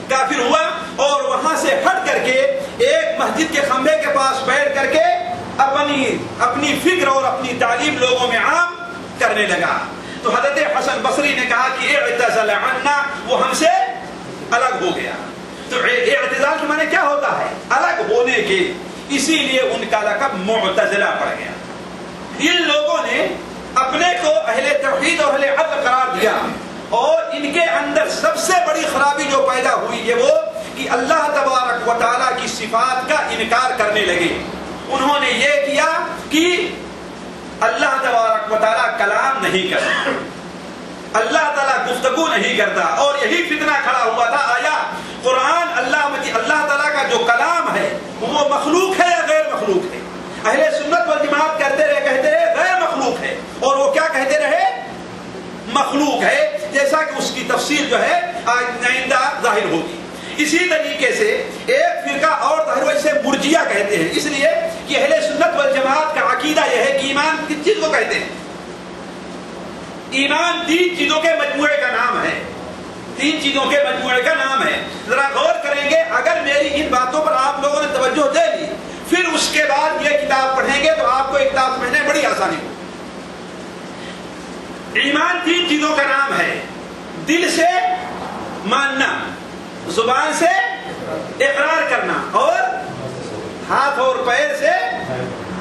کافر ہوا. اور وہاں سے ہٹ کر کے ایک مسجد کے کھمبے کے پاس بیٹھ کر کے اپنی فکر اور اپنی تعلیم لوگوں میں عام کرنے لگا. تو حضرت حسن بصری نے کہا کہ اعتزل عنا، وہ ہم سے الگ ہو گیا. تو اعتزال کے معنی کیا ہوتا ہے؟ الگ ہونے کے. اسی لیے ان کا لقب معتزلہ پڑ گیا. ان لوگوں نے اپنے کو اہل توحید اور اہل عدل قرار دیا، اور ان کے اندر سب سے بڑی خرابی جو پیدا ہوئی یہ وہ کہ اللہ تبارک و تعالیٰ کی صفات کا انکار کرنے لگے. انہوں نے یہ کیا کہ اللہ تبارک و تعالیٰ کلام نہیں کرتا، اللہ تعالیٰ گفتگو نہیں کرتا. اور یہی فتنہ کھڑا ہوا تھا، آیا قرآن اللہ تعالیٰ کا جو کلام ہے وہ مخلوق ہے یا غیر مخلوق ہے؟ اہل سنت والجماعت کہتے رہے غیر مخلوق ہے، اور وہ کیا کہتے رہے؟ مخلوق ہے. جیسا کہ اس کی تفصیل جو ہے آئندہ ظاہر ہوگی. اسی طریقے سے ایک فرقہ اور ظاہر ہوا، اسے مرجیہ کہتے ہیں، اس لیے کہ اہل سنت والجماعت کا عقیدہ یہ ہے کہ ایمان کس چیز کو کہتے ہیں؟ ایمان 3 چیزوں کے مجموعے کا نام ہے. 3 چیزوں کے مجموعے کا نام ہے. ذرا غور کریں گے، اگر میری ان باتوں پر آپ لوگوں نے توجہ دے لی، پھر اس کے بعد یہ کتاب پڑھیں گے تو آپ کو ایک کتاب سمجھنے میں بڑی آسانی ہوگی. ایمان 3 چیزوں کا نام ہے: دل سے ماننا، زبان سے اقرار کرنا، اور ہاتھ اور پیر سے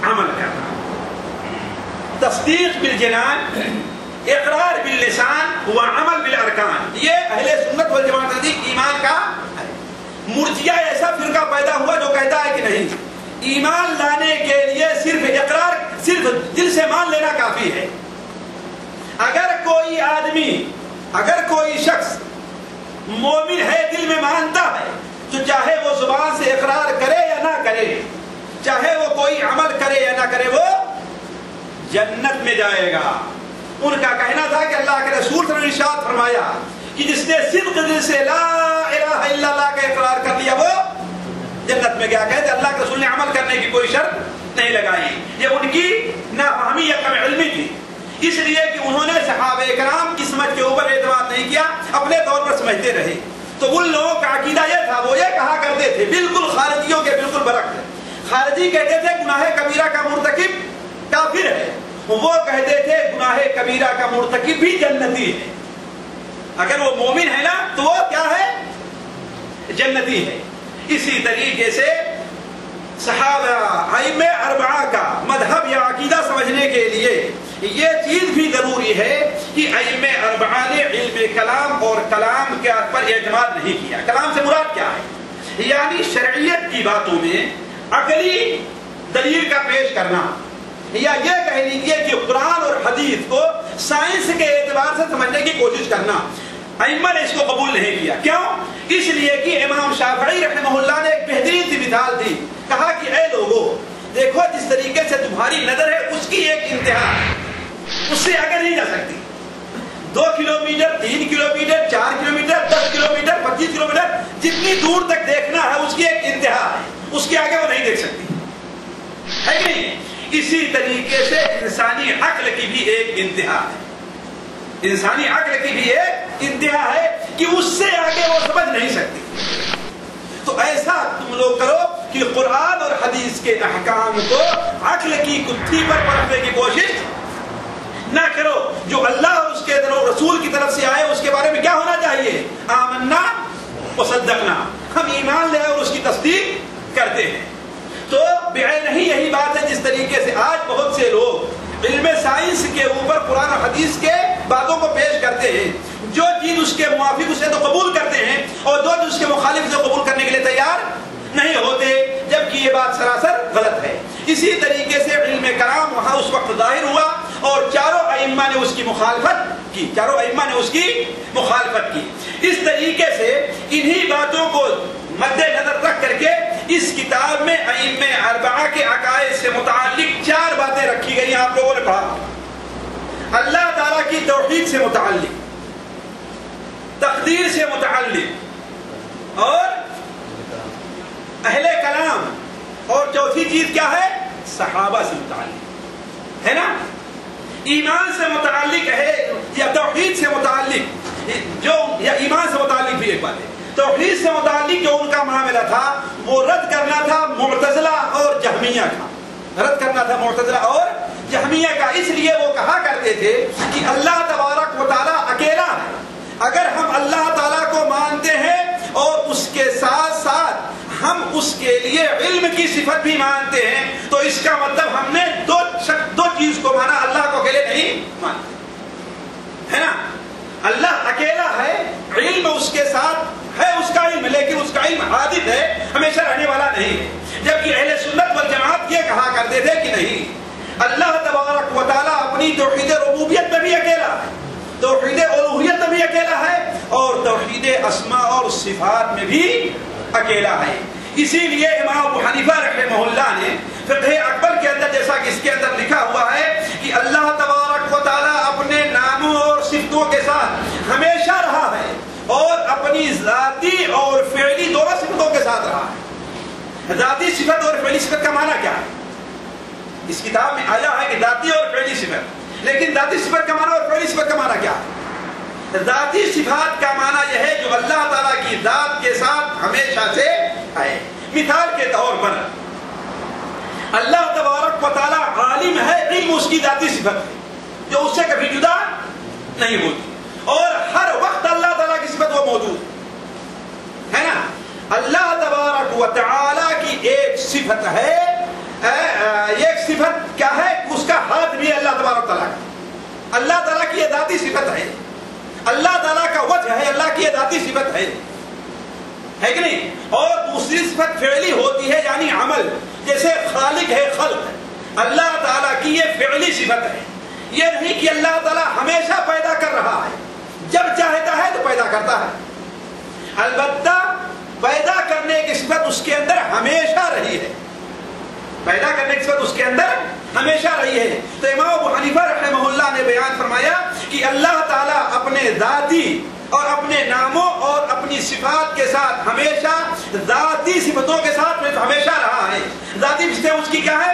عمل کرنا. تصدیق بالجنان، اقرار باللسان وعمل بالارکان، یہ اہل سنت والجماعت کا ایمان کا ہے. مرجیہ ایسا فرقہ پیدا ہوا جو کہتا ہے کہ نہیں، ایمان لانے کے لیے صرف اقرار، صرف دل سے مان لینا کافی ہے. اگر کوئی آدمی، اگر کوئی شخص مومن ہے، دل میں مانتا ہے، تو چاہے وہ زبان سے اقرار کرے یا نہ کرے، چاہے وہ کوئی عمل کرے یا نہ کرے، وہ جنت میں جائے گا. ان کا کہنا تھا کہ اللہ کے رسول صلی اللہ علیہ وسلم نے ارشاد فرمایا کہ جس نے صدق دل سے لا الہ الا اللہ کا اقرار کر لیا وہ جنت میں گیا. کہتے اللہ کے رسول نے عمل کرنے کی کوئی شرط نہیں لگائی. یہ ان کی نافہمی یا کم علمی تھی، اس لیے کہ انہوں نے صحابہ کرام کی سمجھ کے اوپر اعتماد نہیں کیا، اپنے طور پر سمجھتے رہے. تو ان لوگوں کا عقیدہ یہ تھا، وہ یہ کہا کرتے تھے، بالکل خارجیوں کے بالکل برعکس. خارجی کہتے تھے گناہ کبیرہ کا مرتکب کافر ہے، وہ کہتے تھے گناہ کبیرہ کا مرتکب بھی جنتی ہے. اگر وہ مومن ہے نا تو وہ کیا ہے؟ جنتی ہے. اسی طریقے سے صحابہ ائمہ اربعہ کا مذہب یا عقیدہ سمجھنے کے لیے یہ چیز بھی ضروری ہے کہ ائمہ اربعہ نے علم کلام اور کلام کے پر اعتماد نہیں کیا. کلام سے مراد کیا ہے؟ یعنی شرعیت کی باتوں میں عقلی دلیل کا پیش کرنا, یا یہ کہہ لیجیے کہ قرآن اور حدیث کو سائنس کے اعتبار سے سمجھنے کی کوشش کرنا. ائمہ نے اس کو قبول نہیں کیا. کیوں؟ اس لیے کہ امام شافعی رحمہ اللہ نے ایک بہترین سی مثال دی. کہا کہ اے لوگو دیکھو جس طریقے سے تمہاری نظر ہے اس کی ایک انتہا ہے, اس سے آگے نہیں جا سکتی. 2 kilometre, 3 kilometre, 4 kilometre, 10 kilometre, 25 kilometre, جتنی دور تک دیکھنا ہے اس کی ایک انتہا ہے, اس کے آگے وہ نہیں دیکھ سکتی ہے کہ نہیں. اسی طریقے سے انسانی عقل کی بھی ایک انتہا ہے. انسانی عقل کی بھی ایک انتہا ہے کہ اس سے آگے وہ سمجھ نہیں سکتی. تو ایسا تم لوگ کرو کہ قرآن اور حدیث کے احکام کو عقل کی کتھی پر پرکھنے کی کوشش نہ کرو. جو اللہ اور اس کے رسول کی طرف سے آئے اس کے بارے میں کیا ہونا چاہیے؟ آمنا وصدقنا, ہم ایمان لے اور اس کی تصدیق کرتے ہیں. تو بعینہ یہی بات ہے جس طریقے سے آج بہت سے لوگ علم سائنس کے اوپر قرآن اور حدیث کے باتوں کو پیش کرتے ہیں. جو چیز اس کے موافق اسے تو قبول کرتے ہیں اور جو چیز اس کے مخالف سے قبول کرنے کے لیے تیار نہیں ہوتے, جبکہ یہ بات سراسر غلط ہے. اسی طریقے سے علم کلام وہاں اس وقت ظاہر ہوا اور چاروں ائمہ نے اس کی مخالفت کی. چاروں ائمہ نے اس کی مخالفت کی. اس طریقے سے انہی باتوں کو مد نظر رکھ کر کے اس کتاب میں ائمہ اربعہ کے عقائد سے متعلق 4 باتیں رکھی گئی. آپ لوگوں نے پڑھا, اللہ تعالیٰ کی توحید سے متعلق, تقدیر سے متعلق, اور اہل کلام, اور چوتھی چیز کیا ہے؟ صحابہ سے متعلق ہے نا. ایمان سے متعلق ہے یا توحید سے متعلق, جو یا ایمان سے متعلق بھی ایک بات ہے. توحید سے متعلق جو ان کا معاملہ تھا وہ رد کرنا تھا معتزلہ اور جہمیہ کا, رد کرنا تھا معتزلہ اور جہمیہ کا. اس لیے وہ کہا کرتے تھے کہ اللہ تبارک و تعالیٰ اکیلا ہے. اگر ہم اللہ تعالیٰ کو مانتے ہیں اور اس کے ساتھ ساتھ ہم اس کے لیے علم کی صفت بھی مانتے ہیں تو اس کا مطلب ہم نے دو چیز کو مانا, اللہ کو اکیلے نہیں مانتے ہے نا. اللہ اکیلا ہے, علم اس کے ساتھ ہے, اس کا علم, لیکن اس کا علم حادث ہے, ہمیشہ رہنے والا نہیں ہے. جبکہ اہل سنت والجماعت یہ کہا کرتے تھے کہ نہیں, اللہ تبارک و تعالیٰ اپنی توحید ربوبیت میں بھی اکیلا ہے, توحید الوہیت میں بھی اکیلا ہے, اور توحید اسماء اور صفات میں بھی اکیلا ہے. اسی لیے امام ابو حنیفہ رحمہ اللہ نے فقہ اکبر کے اندر, جیسا کہ اس کے اندر لکھا ہوا ہے کہ اللہ تبارک و تعالیٰ اپنے ناموں اور صفتوں کے ساتھ ہمیشہ رہا ہے اور اپنی ذاتی اور فعلی دونوں صفتوں کے ساتھ رہا ہے. ذاتی صفت اور فعلی صفت کا معنی کیا ہے؟ اس کتاب میں آیا ہے کہ ذاتی اور فعلی صفت, لیکن ذاتی صفت کا معنی اور فعلی صفت کا معنی کیا ہے؟ ذاتی صفات کا معنی یہ ہے جو اللہ تعالیٰ کی ذات کے ساتھ ہمیشہ سے ہے. مثال کے طور پر اللہ تبارک و تعالیٰ عالم ہے, علم اس کی ذاتی صفت ہے جو اس سے کبھی جدا نہیں ہوتی, اور ہر وقت اللہ تعالیٰ کی صفت وہ موجود ہے نا. اللہ تبارک و تعالیٰ کی ایک صفت ہے, ایک صفت کیا ہے؟ اس کا ہاتھ بھی ہے اللہ تبارک تعالیٰ کا. اللہ تعالیٰ کی یہ ذاتی صفت ہے. اللہ تعالیٰ کا وجہ ہے, اللہ کی یہ ذاتی صفت ہے کہ نہیں. اور دوسری صفت فعلی ہوتی ہے یعنی عمل, جیسے خالق ہے, خلق. اللہ تعالیٰ کی یہ فعلی صفت ہے. یہ نہیں کہ اللہ تعالیٰ ہمیشہ پیدا کر رہا ہے, جب چاہتا ہے تو پیدا کرتا ہے. البتہ پیدا کرنے کی صفت اس کے اندر ہمیشہ رہی ہے, پیدا کرنے کی صفت اس کے اندر ہمیشہ رہی ہے. تو امام ابو حنیفہ رحمہ اللہ نے بیان فرمایا کہ اللہ تعالیٰ اپنے ذاتی اور اپنے ناموں اور اپنی صفات کے ساتھ ہمیشہ, ذاتی صفتوں کے ساتھ ہمیشہ رہا ہے. ذاتی صفتیں اس کی کیا ہے؟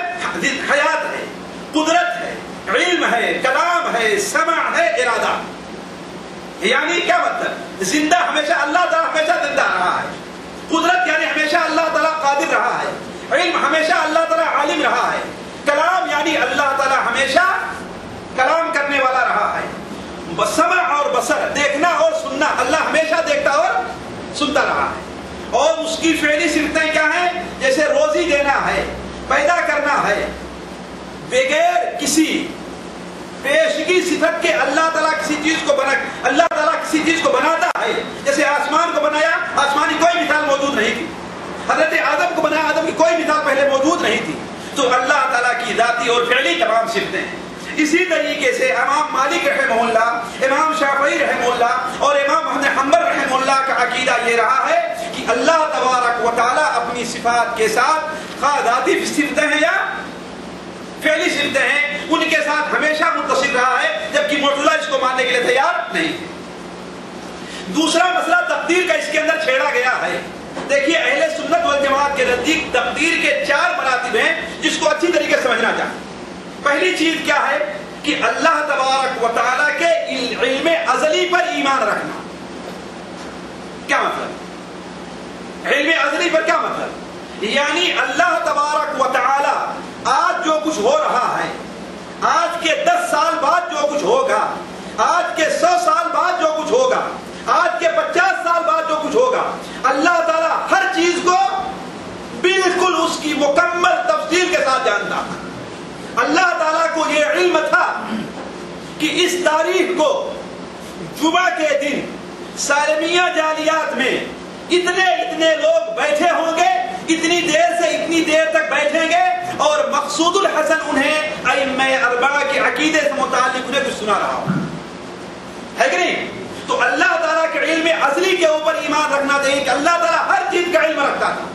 حیات ہے, قدرت ہے, علم ہے, کلام ہے, سمع ہے, ارادہ. یعنی کیا مطلب؟ زندہ ہمیشہ اللہ تعالیٰ ہمیشہ زندہ رہا ہے, قدرت یعنی ہمیشہ اللہ تعالیٰ قادر رہا ہے, علم ہمیشہ اللہ تعالیٰ عالم رہا ہے, کلام یعنی اللہ تعالیٰ ہمیشہ کلام کرنے والا رہا ہے, سمع اور بصر دیکھنا اور سننا اللہ ہمیشہ دیکھتا اور سنتا رہا ہے. اور اس کی فعلی صفتیں کیا ہیں؟ جیسے روزی دینا ہے، پیدا کرنا ہے، بغیر کسی پیشگی صفت کے اللہ تعالیٰ کسی چیز کو بناتا ہے. جیسے آسمان کو بنایا، آسمان کی کوئی مثال موجود نہیں تھی. حضرت آدم کو بنایا، آدم کی کوئی مثال پہلے موجود نہیں تھی. تو اللہ تعالیٰ کی ذاتی اور فعلی تمام صفتیں ہیں. اسی طریقے سے امام مالک رحمہ اللہ، امام شافعی رحمہ اللہ اور امام احمد حنبل رحمہ اللہ کا عقیدہ یہ رہا ہے کہ اللہ تبارک و تعالیٰ اپنی صفات کے ساتھ، خواہ ذاتی صفتیں ہیں یا فعلی صفتیں ہیں، ان کے ساتھ ہمیشہ متصل رہا ہے، جبکہ معتزلہ اس کو ماننے کے لیے تیار نہیں ہے. دوسرا مسئلہ تقدیر کا اس کے اندر چھیڑا گیا ہے. دیکھیے اہل سنت والجماعت کے نزدیک تقدیر کے 4 مراتب ہیں جس کو اچھی طریقے سے سمجھنا چاہیے. پہلی چیز کیا ہے کہ اللہ تبارک و تعالیٰ کے علم ازلی پر ایمان رکھنا. کیا مطلب؟ علم ازلی پر کیا مطلب؟ یعنی اللہ تبارک و تعالیٰ آج جو کچھ ہو رہا ہے، آج کے 10 سال بعد جو کچھ ہوگا، آج کے 100 سال بعد جو کچھ ہوگا، آج کے 50 سال بعد جو کچھ ہوگا، اللہ تعالیٰ ہر چیز کو بالکل اس کی مکمل تفصیل کے ساتھ جانتا تھا. اللہ تعالیٰ کو یہ علم تھا کہ اس تاریخ کو جمعہ کے دن سالمیہ جالیات میں اتنے لوگ بیٹھے ہوں گے، اتنی دیر سے اتنی دیر تک بیٹھیں گے، اور مقصود الحسن انہیں ائمہ اربعہ کے عقیدے سے متعلق انہیں کچھ سنا رہا ہو، ہے کہ نہیں؟ تو اللہ تعالیٰ کے علم ازلی کے اوپر ایمان رکھنا چاہیے کہ اللہ تعالیٰ ہر چیز کا علم رکھتا تھا.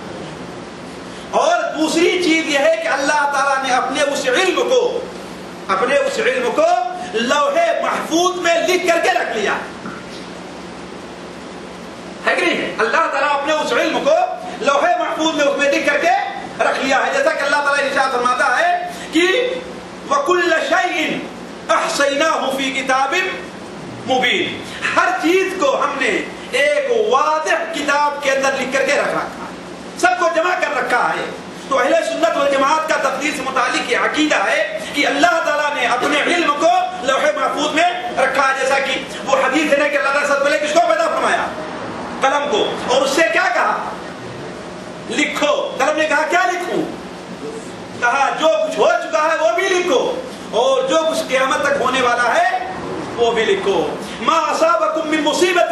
اور دوسری چیز یہ ہے کہ اللہ تعالیٰ نے اپنے اس علم کو لوح محفوظ میں لکھ کر کے رکھ لیا، ہے کہ نہیں؟ اللہ تعالیٰ اپنے اس علم کو لوح محفوظ میں اس میں لکھ کر کے رکھ لیا ہے. جیسا کہ اللہ تعالیٰ ارشاد فرماتا ہے کہ وَكُلَّ شَيْءٍ أَحْصَيْنَاهُ فِي كِتَابٍ مُبِينٍ، ہر چیز کو ہم نے ایک واضح کتاب کے اندر لکھ کر کے رکھ رکھا ہے، سب کو جمع کر رکھا ہے. تو اہل سنت والجماعت کا تقدیر سے متعلق یہ عقیدہ ہے کہ اللہ تعالیٰ نے اپنے علم کو لوح محفوظ میں رکھا ہے. جیسا کہ وہ حدیث ہے کہ اللہ تعالیٰ سب پہلے کس کو پیدا فرمایا؟ قلم کو. اور اس سے کیا کہا؟ لکھو. قلم نے کہا کیا لکھوں؟ کہا جو کچھ ہو چکا ہے وہ بھی لکھو، اور جو کچھ قیامت تک ہونے والا ہے وہ بھی لکھو. ما اصابکم من مصیبت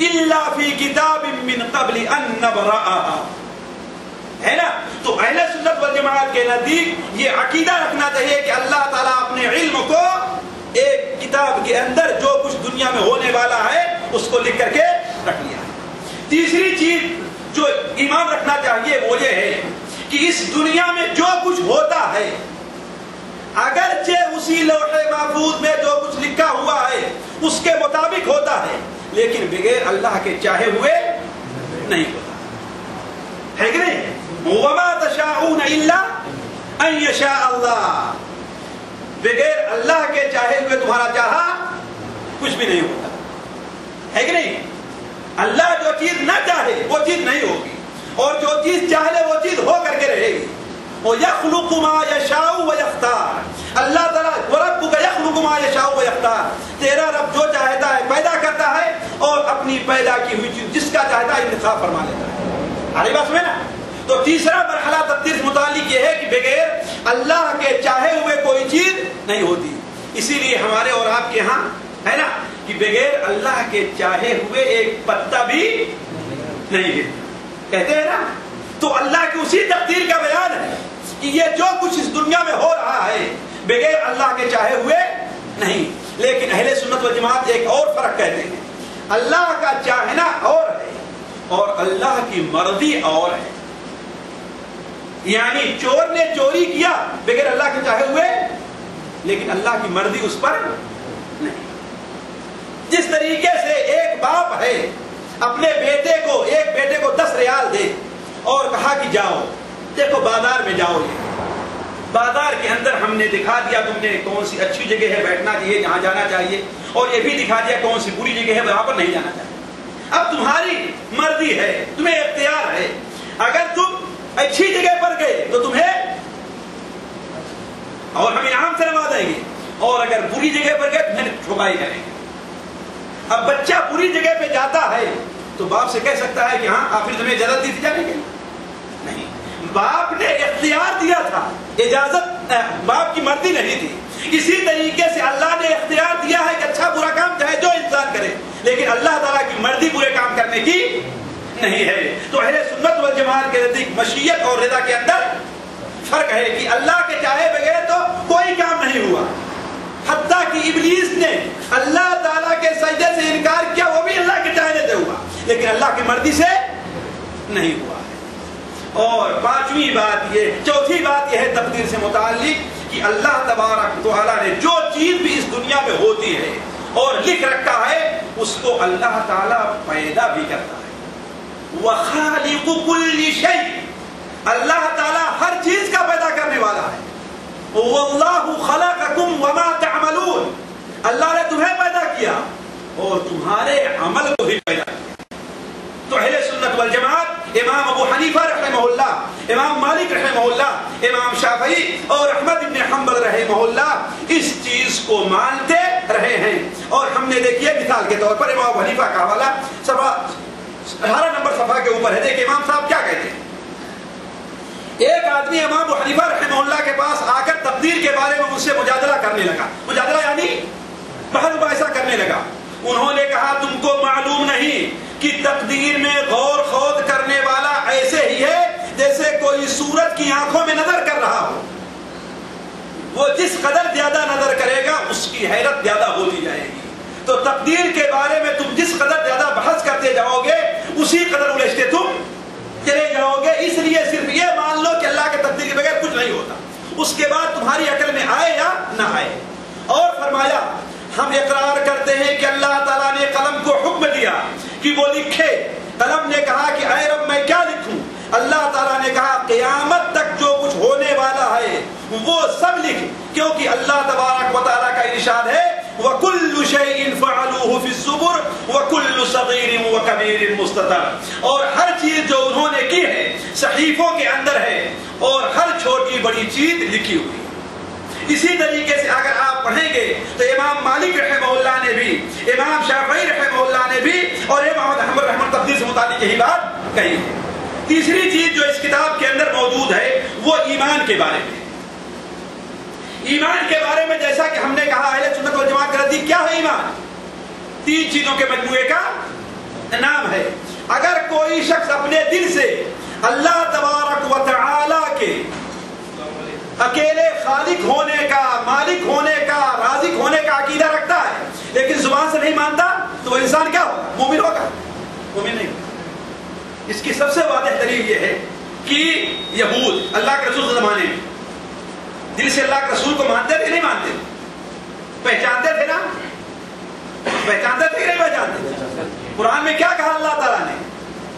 الا فی کتاب من قبل ان نبرأها، ہے نا؟ تو اہل سنت والجماعت کے نزدیک یہ عقیدہ رکھنا چاہیے کہ اللہ تعالیٰ اپنے علم کو ایک کتاب کے اندر جو کچھ دنیا میں ہونے والا ہے اس کو لکھ کر کے رکھ لیا. تیسری چیز جو ایمان رکھنا چاہیے وہ یہ ہے کہ اس دنیا میں جو کچھ ہوتا ہے اگرچہ اسی لوح محفوظ میں جو کچھ لکھا ہوا ہے اس کے مطابق ہوتا ہے، لیکن بغیر اللہ کے چاہے ہوئے نہیں ہوتا، ہے کہ نہیں؟ وَمَا تَشَاءُونَ إِلَّا أَن يَشَاءَ اللَّهُ، بغیر اللہ کے چاہے ہوئے تمہارا چاہا کچھ بھی نہیں ہوتا، ہے کہ نہیں؟ اللہ جو چیز نہ چاہے وہ چیز نہیں ہوگی، اور جو چیز چاہ لے وہ چیز ہو کر کے رہے گی. وَيَخْلُقُ مَا يَشَاءُ وَيَخْتَارُ، اللہ تعالیٰ وَرَبُّكَ يَخْلُقُ مَا يَشَاءُ وَيَخْتَارُ، تیرا رب جو چاہتا ہے پیدا کرتا ہے اور اپنی پیدا کی ہوئی چیز جس کا چاہتا ہے انتخاب فرما لیتا ہے. ہماری بات سمجھے نا؟ تو تیسرا مرحلہ تقدیر سے متعلق یہ ہے کہ بغیر اللہ کے چاہے ہوئے کوئی چیز نہیں ہوتی. اسی لیے ہمارے اور آپ کے ہاں ہے نا کہ بغیر اللہ کے چاہے ہوئے ایک پتا بھی نہیں ہے، کہتے ہیں نا. تو اللہ کی اسی تقدیر کا بیان ہے کہ یہ جو کچھ اس دنیا میں ہو رہا ہے بغیر اللہ کے چاہے ہوئے نہیں. لیکن اہل سنت والجماعت ایک اور فرق کہتے ہیں، اللہ کا چاہنا اور ہے اور اللہ کی مرضی اور ہے. یعنی چور نے چوری کیا بغیر اللہ کے چاہے ہوئے، لیکن اللہ کی مرضی اس پر نہیں. جس طریقے سے ایک باپ ہے اپنے بیٹے کو 10 ریال دے اور کہا کہ جاؤ دیکھو بازار میں جاؤ، بازار کے اندر ہم نے دکھا دیا تم نے کون سی اچھی جگہ ہے بیٹھنا چاہیے جہاں جانا چاہیے، اور یہ بھی دکھا دیا کون سی بری جگہ ہے وہاں پر نہیں جانا چاہیے. اب تمہاری مرضی ہے، تمہیں اختیار ہے. اگر تم اچھی جگہ پر گئے تو تمہیں اور ہم انعام سے نوازیں گے، اور اگر بری جگہ پر گئے تمہیں ٹھکائی کریں گے. اب بچہ بری جگہ پہ جاتا ہے تو باپ سے کہہ سکتا ہے کہ ہاں آخر تمہیں اجازت دی تھی جانے کے؟ نہیں. باپ نے اختیار دیا تھا، اجازت باپ کی مرضی نہیں تھی. اسی طریقے سے اللہ نے اختیار دیا ہے کہ اچھا برا کام چاہے جو انسان کرے، لیکن اللہ تعالیٰ کی مرضی برے کام کرنے کی نہیں ہے. تو اہل سنت والجماعت کے نزدیک مشیت اور رضا کے اندر فرق ہے کہ اللہ کے چاہے بغیر تو کوئی کام نہیں ہوا. حتیٰ کہ ابلیس نے اللہ تعالیٰ کے سجدے سے انکار کیا، وہ بھی اللہ کے چاہنے سے ہوا، لیکن اللہ کی مرضی سے نہیں ہوا. اور پانچویں بات یہ، چوتھی بات یہ ہے تقدیر سے متعلق کہ اللہ تبارک و تعالیٰ نے جو چیز بھی اس دنیا میں ہوتی ہے اور لکھ رکھا ہے اس کو اللہ تعالیٰ پیدا بھی کرتا ہے. وَخَالِقُ كُلِّ شَيْءٍ، اللہ تعالیٰ ہر چیز کا پیدا کرنے والا ہے. وَاللَّهُ خَلَقَكُمْ وَمَا تَعْمَلُونَ، اللہ نے تمہیں پیدا کیا اور تمہارے عمل کو بھی پیدا کیا. تو اہل سنت والجماعت امام ابو حنیفہ رحمہ اللہ، امام مالک رحمہ اللہ، امام شافعی اور احمد بن حنبل رحمہ اللہ اس چیز کو مانتے رہے ہیں. اور ہم نے دیکھیے مثال کے طور پر امام ابو حنیفہ کا حوالہ صفحہ 18 نمبر صفحہ کے اوپر ہے. دیکھیں امام صاحب کیا کہتے ہیں. ایک آدمی امام ابو حنیفہ رحمہ اللہ کے پاس آ کر تقدیر کے بارے میں مجھ سے مجادلہ کرنے لگا. مجادلہ یعنی بحث مباحثہ کرنے لگا. انہوں نے کہا تم کو معلوم نہیں کہ تقدیر میں غور خوض کرنے والا ایسے ہی ہے جیسے کوئی سورج کی آنکھوں میں نظر کر رہا ہو. وہ جس قدر زیادہ نظر کرے گا اس کی حیرت زیادہ ہوتی جائے گی. تو تقدیر کے بارے میں تم جس قدر زیادہ بحث کرتے جاؤ گے اسی قدر الجھتے تم چلے جاؤ گے. اس لیے صرف یہ مان لو کہ اللہ کے تقدیر کے بغیر کچھ نہیں ہوتا. اس کے بعد تمہاری عقل میں آئے یا نہ آئے. اور فرمایا ہم اقرار کرتے ہیں کہ اللہ تعالیٰ نے قلم کو حکم دیا کہ وہ لکھے. قلم نے کہا کہ اے رب میں کیا لکھوں؟ اللہ تعالیٰ نے کہا قیامت تک جو کچھ ہونے والا ہے وہ سب لکھ، کیونکہ اللہ تبارک و تعالیٰ کا ارشاد ہے وَكُلُّ شَيْءٍ فَعَلُوهُ فِي الزُّبُرِ وَكُلُّ صَغِيرٍ وَكَبِيرٍ مُسْتَطَرٍ، اور ہر چیز جو انہوں نے کی ہے صحیفوں کے اندر ہے اور ہر چھوٹی بڑی چیز لکھی ہوئی. اسی طریقے سے اگر آپ پڑھیں گے تو امام مالک رحمہ اللہ نے بھی، امام شافعی رحمہ اللہ نے بھی اور امام احمد رحمہ اللہ تقدیر سے متعلق یہی بات کہی ہے. تیسری چیز جو اس کتاب کے اندر موجود ہے وہ ایمان کے بارے میں. ایمان کے بارے میں جیسا کہ ہم نے کہا اہل سنت والجماعت کا نزدیک کیا ہے ایمان؟ 3 چیزوں کے مجموعے کا نام ہے. اگر کوئی شخص اپنے دل سے اللہ تبارک و تعالی کے اکیلے خالق ہونے کا، مالک ہونے کا، رازق ہونے کا عقیدہ رکھتا ہے لیکن زبان سے نہیں مانتا تو وہ انسان کیا ہوگا؟ مومن ہوگا؟ مومن نہیں ہوگا. اس کی سب سے واضح دلیل یہ ہے کہ یہود اللہ کے رسول کے زمانے میں دل سے اللہ کے رسول کو مانتے تھے نہیں مانتے؟ پہچانتے تھے نا؟ پہچانتے تھے کہ نہیں پہچانتے؟ قرآن میں کیا کہا اللہ تعالیٰ نے؟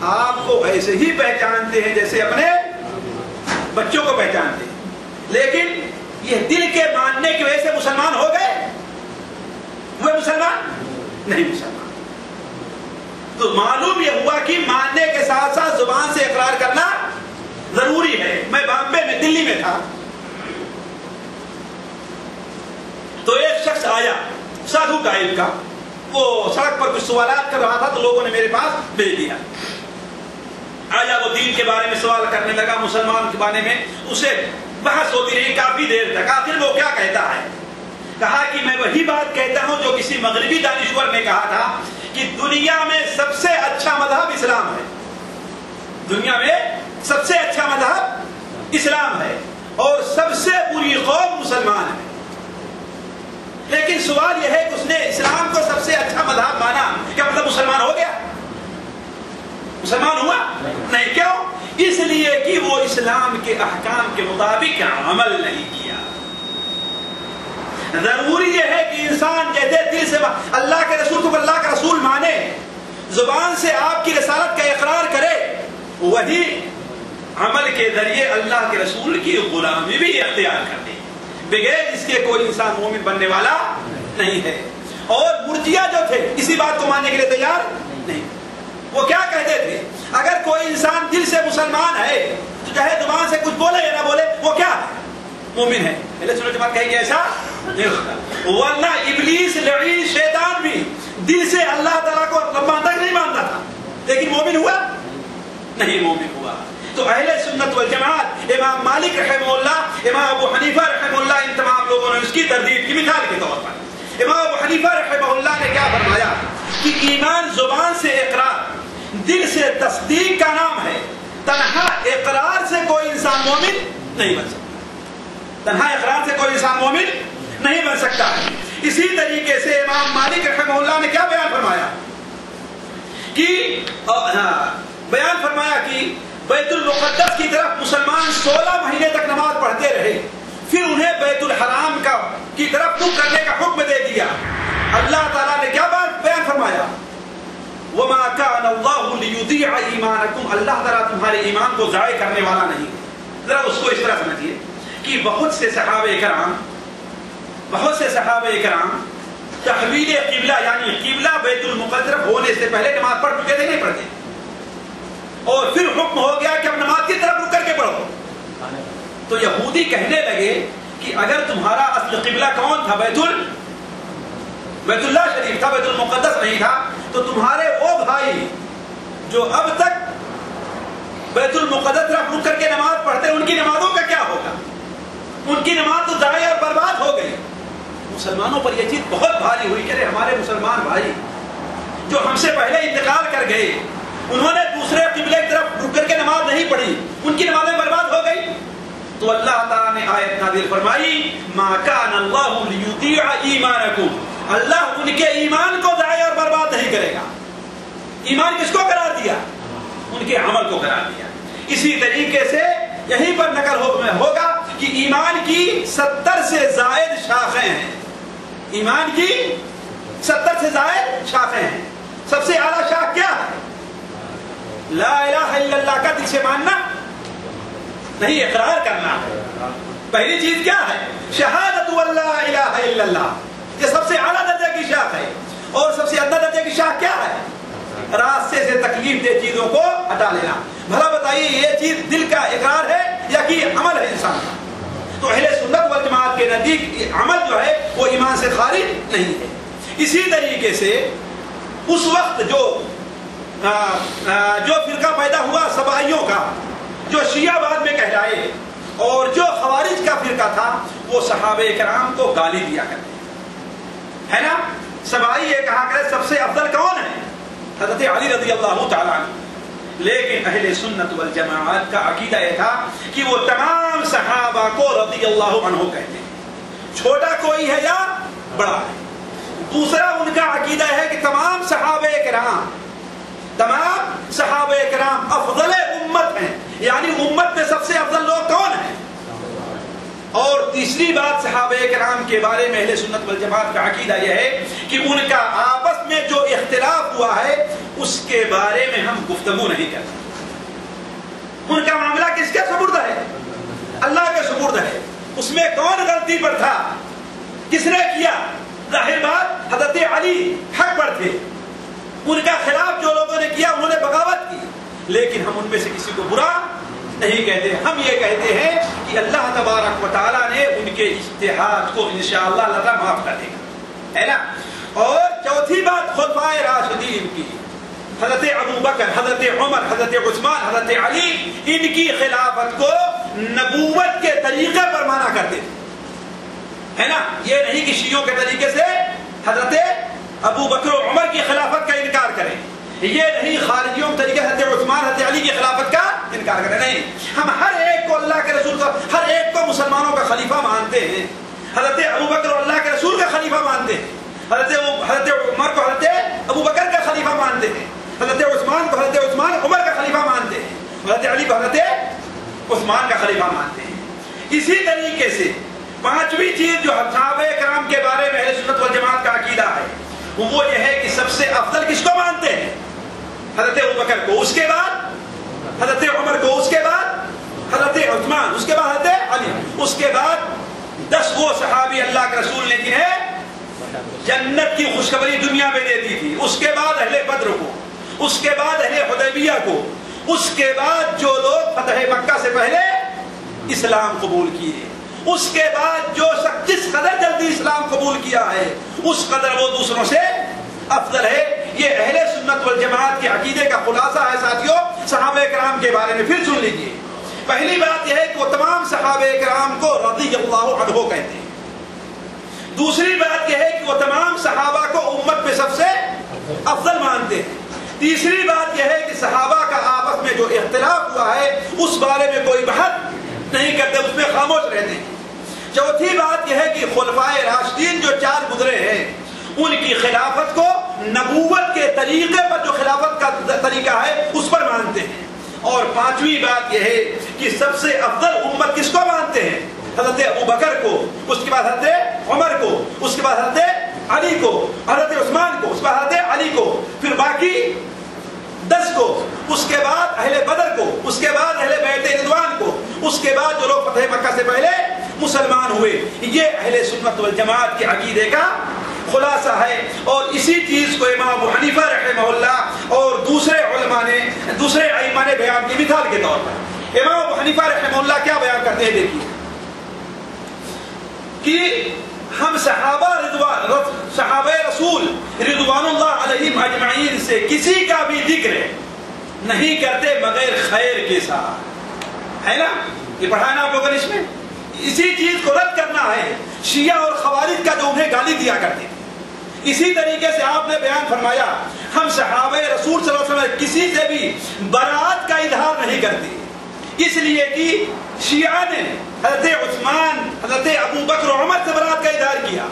آپ کو ایسے ہی پہچانتے ہیں جیسے اپنے بچوں کو پہچانتے ہیں. لیکن یہ دل کے ماننے کی وجہ سے مسلمان ہو گئے؟ وہ مسلمان نہیں مسلمان. تو معلوم یہ ہوا کہ ماننے کے ساتھ ساتھ زبان سے اقرار کرنا ضروری ہے. میں بامبے میں، دلی میں تھا تو ایک شخص آیا سادھو ٹائپ کا، وہ سڑک پر کچھ سوالات کر رہا تھا تو لوگوں نے میرے پاس بھیج دیا. آیا وہ دین کے بارے میں سوال کرنے لگا، مسلمان کے بارے میں اسے بحث ہوتی رہی کافی دیر تک. آخر وہ کیا کہتا ہے؟ کہا کہ میں وہی بات کہتا ہوں جو کسی مغربی دانشور نے کہا تھا کہ دنیا میں سب سے اچھا مذہب اسلام ہے. دنیا میں سب سے اچھا مذہب اسلام ہے اور سب سے بری قوم مسلمان ہے. لیکن سوال یہ ہے کہ اس نے اسلام کو سب سے اچھا مذہب مانا، کیا مطلب مسلمان ہو گیا؟ مسلمان ہوا نہیں. کیوں؟ اس لیے کہ وہ اسلام کے احکام کے مطابق عمل نہیں کیا. ضروری یہ ہے کہ انسان جیسے دل سے اللہ کے رسول کو اللہ کا رسول مانے، زبان سے آپ کی رسالت کا اقرار کرے، وہی عمل کے ذریعے اللہ کے رسول کی غلامی بھی اختیار کر دے. بغیر اس کے کوئی انسان مومن بننے والا نہیں ہے. اور مرجیہ جو تھے اسی بات کو ماننے کے لیے تیار نہیں. وہ کیا کہتے تھے؟ اگر کوئی انسان دل سے مسلمان ہے تو چاہے زبان سے کچھ بولے یا نہ بولے وہ کیا ہے؟ مومن ہے. اہل سنت جماعت کہے کہ ایسا نہیں ہوتا. ورنہ ابلیس لعین شیطان بھی دل سے اللہ تعالیٰ کو رب مانتا نہیں مانتا تھا لیکن مومن ہوا نہیں، مومن ہوا. تو اہل سنت والجماعت امام مالک رحمہ اللہ، امام ابو حنیفہ رحمہ اللہ، ان تمام لوگوں نے اس کی تردید کی مثال کے طور پر امام ابو حنیفہ رحمہ اللہ نے کیا فرمایا کہ ایمان زبان سے اقرار، دل سے تصدیق کا نام ہے، تنہا اقرار سے کوئی انسان مومن نہیں بن سکتا، تنہا اقرار سے کوئی انسان مومن نہیں بن سکتا۔ اسی طریقے سے امام مالک رحمہ اللہ نے کیا بیان فرمایا کہ بیت المقدس کی طرف مسلمان 16 مہینے تک نماز پڑھتے رہے، پھر انہیں بیت الحرام کی طرف رخ کرنے کا حکم دے دیا۔ اللہ تعالیٰ نے کیا بیان فرمایا؟ وَمَا كَانَ اللَّهُ لِيُضِيعَ إِيمَانَكُمْ، اللہ تعالیٰ تمہارے ایمان کو ضائع کرنے والا نہیں۔ ذرا اس کو اس طرح سمجھیے کہ بہت سے صحابہ کرام تحویل قبلہ یعنی قبلہ بیت المقدس ہونے سے پہلے نماز پڑھ چکے تھے، نہیں پڑھتے، اور پھر حکم ہو گیا کہ اب نماز کی طرف رک کر کے پڑھو۔ تو یہودی کہنے لگے کہ اگر تمہارا اصل قبلہ کون تھا؟ بیت اللہ شریف تھا، بیت المقدس نہیں تھا، تو تمہارے وہ بھائی جو اب تک بیت المقدس طرف رک کر کے نماز پڑھتے ان کی نمازوں کا کیا ہوگا؟ ان کی نماز تو ضائع اور برباد ہو گئی۔ مسلمانوں پر یہ چیز بہت بھاری ہوئی کہ ہمارے مسلمان بھائی جو ہم سے پہلے انتقال کر گئے، انہوں نے دوسرے قبلے کی طرف رک کر کے نماز نہیں پڑھی، ان کی نمازیں برباد ہو گئی۔ تو اللہ تعالیٰ نے آیت نازل فرمائی ما کان اللہ لیضیع ایمانکم، اللہ ان کے ایمان کو ضائع اور برباد نہیں کرے گا۔ ایمان کس کو قرار دیا؟ ان کے عمل کو قرار دیا۔ اسی طریقے سے یہیں پر نقل ہوگا کہ ایمان کی 70 سے زائد شاخیں ہیں، ایمان کی 70 سے زائد شاخیں ہیں۔ سب سے اعلیٰ شاخ کیا ہے؟ لا الہ الا اللہ کا دل سے ماننا نہیں، اقرار کرنا ہے۔ پہلی چیز کیا ہے؟ شہادت لا الہ الا اللہ، یہ سب سے اعلیٰ درجے کی شاخ ہے۔ اور سب سے ادنا درجے کی شاخ کیا ہے؟ راستے سے تکلیف دہ چیزوں کو ہٹا لینا۔ بھلا بتائیے یہ چیز دل کا اقرار ہے یا کہ عمل ہے انسان کا؟ تو اہل سنت والجماعت کے نزدیک عمل جو ہے وہ ایمان سے خارج نہیں ہے۔ اسی طریقے سے اس وقت جو فرقہ پیدا ہوا سبائیوں کا، جو شیعہ بعد میں کہلائے، اور جو خوارج کا فرقہ تھا، وہ صحابہ کرام کو گالی دیا کرتے ہے نا۔ سبائی یہ کہا کرے سب سے افضل کون ہے؟ حضرت علی رضی اللہ تعالیٰ عنہ۔ لیکن اہل سنت والجماعت کا عقیدہ یہ تھا کہ وہ تمام صحابہ کو رضی اللہ عنہ کہتے ہیں، چھوٹا کوئی ہے یا بڑا ہے۔ دوسرا ان کا عقیدہ ہے کہ تمام صحابہ کرام افضل امت ہیں، یعنی امت میں سب سے افضل لوگ کون ہیں۔ اور تیسری بات صحابہ کرام کے بارے میں اہل سنت والجماعت کا عقیدہ یہ ہے کہ ان کا آپس میں جو اختلاف ہوا ہے اس کے بارے میں ہم گفتگو نہیں کرتے۔ ان کا معاملہ کس کے سپرد ہے؟ اللہ کے سپرد ہے۔ اس میں کون غلطی پر تھا، کس نے کیا؟ ظاہر بات حضرت علی حق پر تھے، ان کا خلاف جو لوگوں نے کیا انہوں نے بغاوت کی، لیکن ہم ان میں سے کسی کو برا نہیں کہتے۔ ہم یہ کہتے ہیں کہ اللہ تبارک و تعالیٰ نے ان کے اجتہاد کو انشاءاللہ اللہ تعالیٰ معاف کر دے گا، ہے نا۔ اور چوتھی بات خلفائے راشدین کی، حضرت ابو بکر، حضرت عمر، حضرت عثمان، حضرت علی، ان کی خلافت کو نبوت کے طریقے پر مانا کرتے تھے، ہے نا۔ یہ نہیں کہ شیعوں کے طریقے سے حضرت ابو بکر و عمر کی خلافت کا انکار کریں، یہ نہیں خارجیوں کے طریقے حضرت عثمان، حضرت علی کی خلافت کا انکار کریں، نہیں۔ ہم ہر ایک کو اللہ کے رسول کا، ہر ایک کو مسلمانوں کا خلیفہ مانتے ہیں۔ حضرت ابو بکر اور اللہ کے رسول کا خلیفہ مانتے ہیں، حضرت عمر کو حضرت ابو بکر کا خلیفہ مانتے ہیں، حضرت عثمان کو حضرت عثمان عمر کا خلیفہ مانتے ہیں، حضرت علی کو حضرت عثمان کا خلیفہ مانتے ہیں۔ اسی طریقے سے پانچویں چیز جو صحابہ کرام کے بارے میں اہل سنت والجماعت کا عقیدہ ہے وہ یہ ہے کہ سب سے افضل کس کو مانتے ہیں؟ حضرت ابو بکر کو، اس کے بعد حضرت عمر کو، اس کے بعد حضرت عثمان، اس کے بعد حضرت علی، اس کے بعد 10 وہ صحابی اللہ کے رسول نے جنہیں جنت کی خوشخبری دنیا میں دے دی تھی، اس کے بعد اہل بدر کو، اس کے بعد اہل حدیبیہ کو، اس کے بعد جو لوگ فتح مکہ سے پہلے اسلام قبول کیے، اس کے بعد جو جس قدر جلدی اسلام قبول کیا ہے اس قدر وہ دوسروں سے افضل ہے۔ یہ اہل سنت والجماعت کے عقیدے کا خلاصہ ہے ساتھیوں۔ صحابہ کرام کے بارے میں پھر سن لیجیے. پہلی بات یہ ہے کہ وہ تمام صحابہ کرام کو رضی اللہ عنہ کہتے ہیں. دوسری بات یہ ہے کہ وہ تمام صحابہ کو امت میں سب سے افضل مانتے ہیں. تیسری بات یہ ہے کہ صحابہ کا آپس میں جو اختلاف ہوا ہے اس بارے میں کوئی بحث نہیں کرتے, اس میں خاموش رہتے ہیں. چوتھی بات یہ ہے کہ خلفائے راشدین جو 4 گزرے ہیں ان کی خلافت کو نبوت کے طریقے پر, جو خلافت کا طریقہ ہے اس پر مانتے ہیں. اور پانچویں بات یہ ہے کہ سب سے افضل امت کس کو مانتے ہیں؟ حضرت ابو بکر کو, اس کے بعد حضرت عمر کو, اس کے بعد حضرت علی کو, حضرت عثمان کو, اس کے بعد حضرت علی کو, پھر باقی 10 کو, اس کے بعد اہل بدر کو, اس کے بعد اہل بیت رضوان کو, اس کے بعد جو لوگ فتح مکہ سے پہلے مسلمان ہوئے. یہ اہل سنت والجماعت کے عقیدے کا خلاصہ ہے. اور اسی چیز کو امام ابو حنیفہ رحمہ اللہ اور دوسرے علماء نے, دوسرے ائمہ نے بیان کی مثال کے طور پر. امام ابو حنیفہ رحمہ اللہ کیا بیان کرتے ہیں؟ دیکھیے کہ ہم صحابہ رسول رضوان اللہ علیہم اجمعین سے کسی کا بھی ذکر نہیں کرتے مگر خیر کے ساتھ. ہے نا, یہ پڑھانا آپ لوگوں نے اس میں اسی چیز کو رد کرنا ہے شیعہ اور خوارج کا جو انہیں گالی دیا کرتے. اسی طریقے سے آپ نے بیان فرمایا ہم صحابہ رسول صلی اللہ علیہ وسلم کسی سے بھی برات کا اظہار نہیں کرتے, اس لیے کہ شیعہ نے حضرت عثمان, حضرت ابو بکر و عمر سے برات کا اظہار کیا,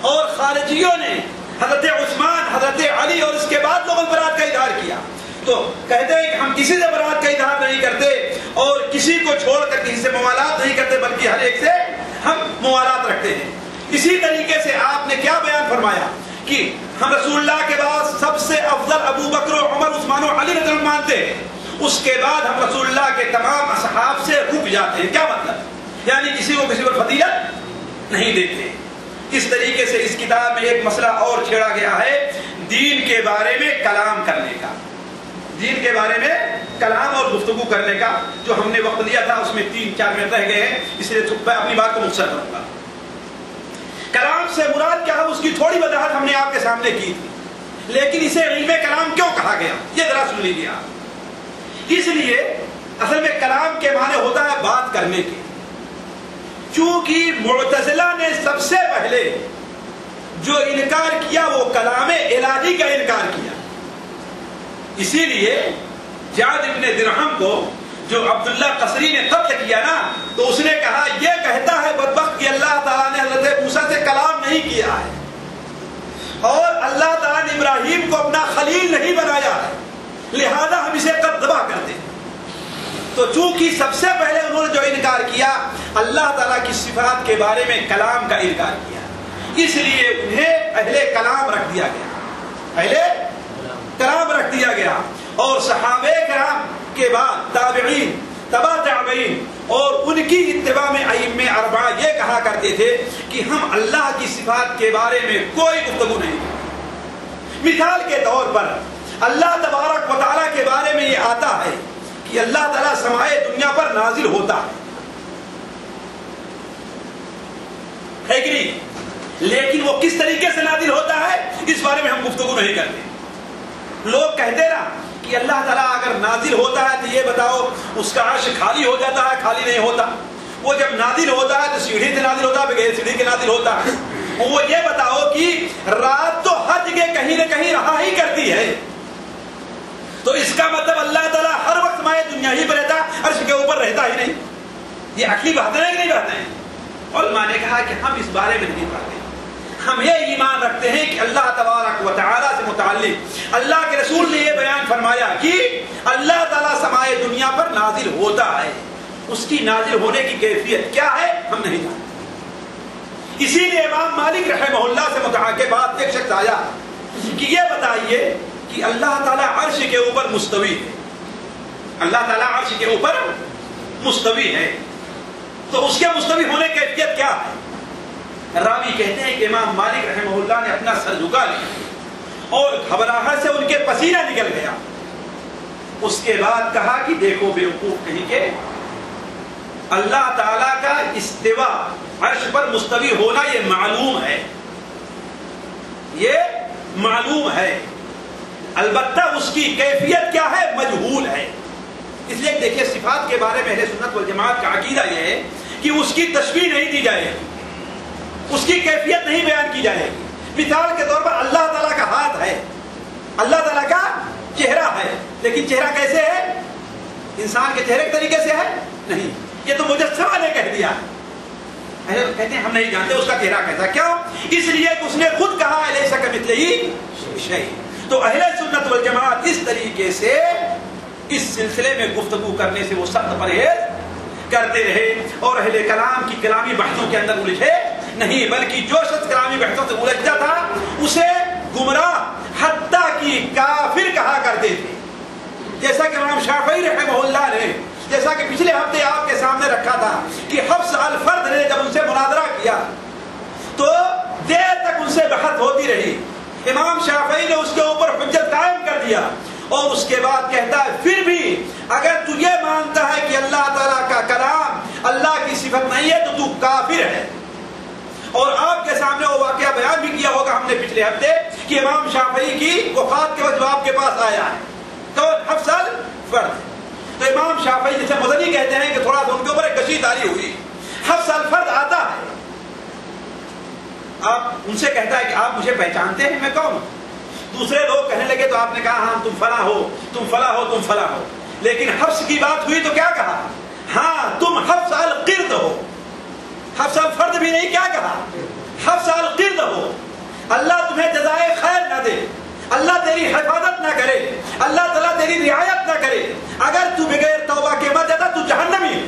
اور خارجیوں نے حضرت عثمان, حضرت علی اور اس کے بعد لوگوں برات کا اظہار کیا. تو کہتے ہیں کہ ہم کسی سے برات کا اظہار نہیں کرتے اور کسی کو چھوڑ کر کسی سے موالات نہیں کرتے, بلکہ ہر ایک سے ہم موالات رکھتے ہیں. اسی طریقے سے آپ نے کیا بیان فرمایا کہ ہم رسول اللہ کے بعد سب سے افضل ابو بکر و عمر, عثمان و علی رضی اللہ عنہ مانتے ہیں, اس کے بعد ہم رسول اللہ کے تمام اصحاب سے رک جاتے ہیں. کیا مطلب؟ یعنی کسی کو کسی پر فضیلت نہیں دیتے. اس طریقے سے اس کتاب میں ایک مسئلہ اور چھیڑا گیا ہے دین کے بارے میں کلام کرنے کا, دین کے بارے میں کلام اور گفتگو کرنے کا. جو ہم نے وقت دیا تھا اس میں 3-4 منٹ رہ گئے ہیں, اس لیے میں اپنی بات کو مختصر کروں گا. کلام سے مراد کیا ہے اس کی تھوڑی وضاحت ہم نے آپ کے سامنے کی تھی, لیکن اسے علم کلام کیوں کہا گیا یہ ذرا سن لیجیے آپ. اس لیے اصل میں کلام کے معنی ہوتا ہے بات کرنے کے. چونکہ معتزلہ نے سب سے پہلے جو انکار کیا وہ کلام الہی کا انکار کیا. اسی لیے جعد ابن درہم کو جو عبداللہ قصری نے قتل کیا نا, تو اس نے کہا یہ کہتا ہے بدبخت کہ اللہ تعالیٰ نے حضرت موسیٰ سے کلام نہیں کیا ہے اور اللہ تعالیٰ نے ابراہیم کو اپنا خلیل نہیں بنایا ہے, لہذا ہم اسے ذبح کرتے ہیں. تو چونکہ سب سے پہلے انہوں نے جو انکار کیا اللہ تعالیٰ کی صفات کے بارے میں کلام کا انکار کیا, اس لیے انہیں اہل کلام رکھ دیا گیا, اہل کلام رکھ دیا گیا. اور صحابہ کرام کے بعد تابعین, تبع تابعین اور ان کی اتباع میں ائمہ اربعہ یہ کہا کرتے تھے کہ ہم اللہ کی صفات کے بارے میں کوئی گفتگو نہیں کرتے. مثال کے طور پر اللہ تبارک و تعالیٰ کے بارے میں یہ آتا ہے کہ اللہ تعالیٰ سمائے دنیا پر نازل ہوتا ہے کہ نہیں, لیکن وہ کس طریقے سے نازل ہوتا ہے اس بارے میں ہم گفتگو نہیں کرتے. لوگ کہتے نا کہ اللہ تعالیٰ اگر نازل ہوتا ہے تو یہ بتاؤ اس کا عرش خالی ہو جاتا ہے, خالی نہیں ہوتا. وہ جب نازل ہوتا ہے تو سیڑھی سے نازل ہوتا ہے, بغیر سیڑھی کے نازل ہوتا ہے. وہ یہ بتاؤ کہ رات تو ہر جگہ کہیں نہ کہیں رہا ہی کرتی ہے, تو اس کا مطلب اللہ تعالیٰ ہر وقت مائے دنیا ہی پر رہتا, عرش کے اوپر رہتا ہی نہیں. یہ عقلی باتیں ہیں کہ نہیں باتیں ہیں؟ علماء نے کہا کہ ہم اس بارے میں نہیں پڑھتے, ہم یہ ایمان رکھتے ہیں کہ اللہ تبارک و تعالیٰ سے متعلق اللہ کے رسول نے یہ بیان فرمایا کہ اللہ تعالیٰ سمائے دنیا پر نازل ہوتا ہے, اس کی نازل ہونے کی کیفیت کیا ہے ہم نہیں جانتے. اسی لیے امام مالک رحمہ اللہ سے متعلق کے بعد ایک شخص آیا کہ یہ بتائیے کہ اللہ تعالیٰ عرش کے اوپر مستوی ہے, اللہ تعالیٰ عرش کے اوپر مستوی ہے, تو اس کے مستوی ہونے کی کیفیت کیا ہے؟ راوی کہتے ہیں کہ امام مالک رحمہ اللہ نے اپنا سر جھکا لیا اور گھبراہٹ سے ان کے پسینہ نکل گیا. اس کے بعد کہا کہ دیکھو بیوقوف کہیں کہ اللہ تعالیٰ کا استوا عرش پر مستوی ہونا یہ معلوم ہے, یہ معلوم ہے, البتہ اس کی کیفیت کیا ہے؟ مجہول ہے. اس لیے دیکھیے صفات کے بارے میں اہل سنت والجماعت کا عقیدہ یہ ہے کہ اس کی تشبیہ نہیں دی جائے گی، اس کی کیفیت نہیں بیان کی جائے گی. مثال کے طور پر اللہ تعالیٰ کا ہاتھ ہے، اللہ تعالیٰ کا چہرہ ہے، لیکن چہرہ کیسے ہے؟ انسان کے چہرے کے طریقے سے ہے؟ نہیں. یہ تو مجسمہ نے کہہ دیا. کہتے ہیں ہم نہیں جانتے اس کا چہرہ کیسا. کیوں؟ اس لیے کہ اس نے خود کہا الیس کمثلہ شیء. تو اہل سنت والجماعت اس طریقے سے اس سلسلے میں گفتگو کرنے سے وہ سخت پرہیز کرتے رہے اور اہل کلام کی کلامی بحثوں کے اندر الجھے نہیں، بلکہ جو شخص کلامی بحثوں سے الجھتا تھا اسے گمراہ حتیٰ کہ کافر کہا کرتے تھے. جیسا کہ امام شافعی رحمہ اللہ نے، جیسا کہ پچھلے ہفتے آپ کے سامنے رکھا تھا کہ حفص الفرد نے جب ان سے مناظرہ کیا تو دیر تک ان سے بحث ہوتی رہی. امام شافعی نے اس کے اوپر حجت قائم کر دیا اور اس کے بعد کہتا ہے پھر بھی اگر تو یہ مانتا ہے کہ اللہ تعالیٰ کا کلام اللہ کی صفت نہیں ہے تو کافر ہے. اور آپ کے سامنے وہ واقعہ بیان بھی کیا ہوگا ہم نے پچھلے ہفتے کہ امام شافعی کی وفات کے وقت جو آپ کے پاس آیا ہے تو حفص الفرد. تو امام شافعی جسے مدنی کہتے ہیں کہ تھوڑا سا ان کے اوپر ایک کشی داری ہوئی. حفص الفرد آتا ہے، آپ ان سے کہتا ہے کہ آپ مجھے پہچانتے ہیں میں کون ہوں؟ دوسرے لوگ کہنے لگے تو آپ نے کہا ہاں تم فلاں ہو، تم فلاں ہو، تم فلاں ہو. لیکن حفص کی بات ہوئی تو کیا کہا؟ ہاں تم حفص القرد ہو. حفص الفرد بھی نہیں، کیا کہا؟ حفص القرد ہو. اللہ تمہیں جزائے خیر نہ دے، اللہ تیری حفاظت نہ کرے، اللہ تعالیٰ تیری رعایت نہ کرے. اگر تو بغیر توبہ کے مر جاتا تو جہنمی ہے.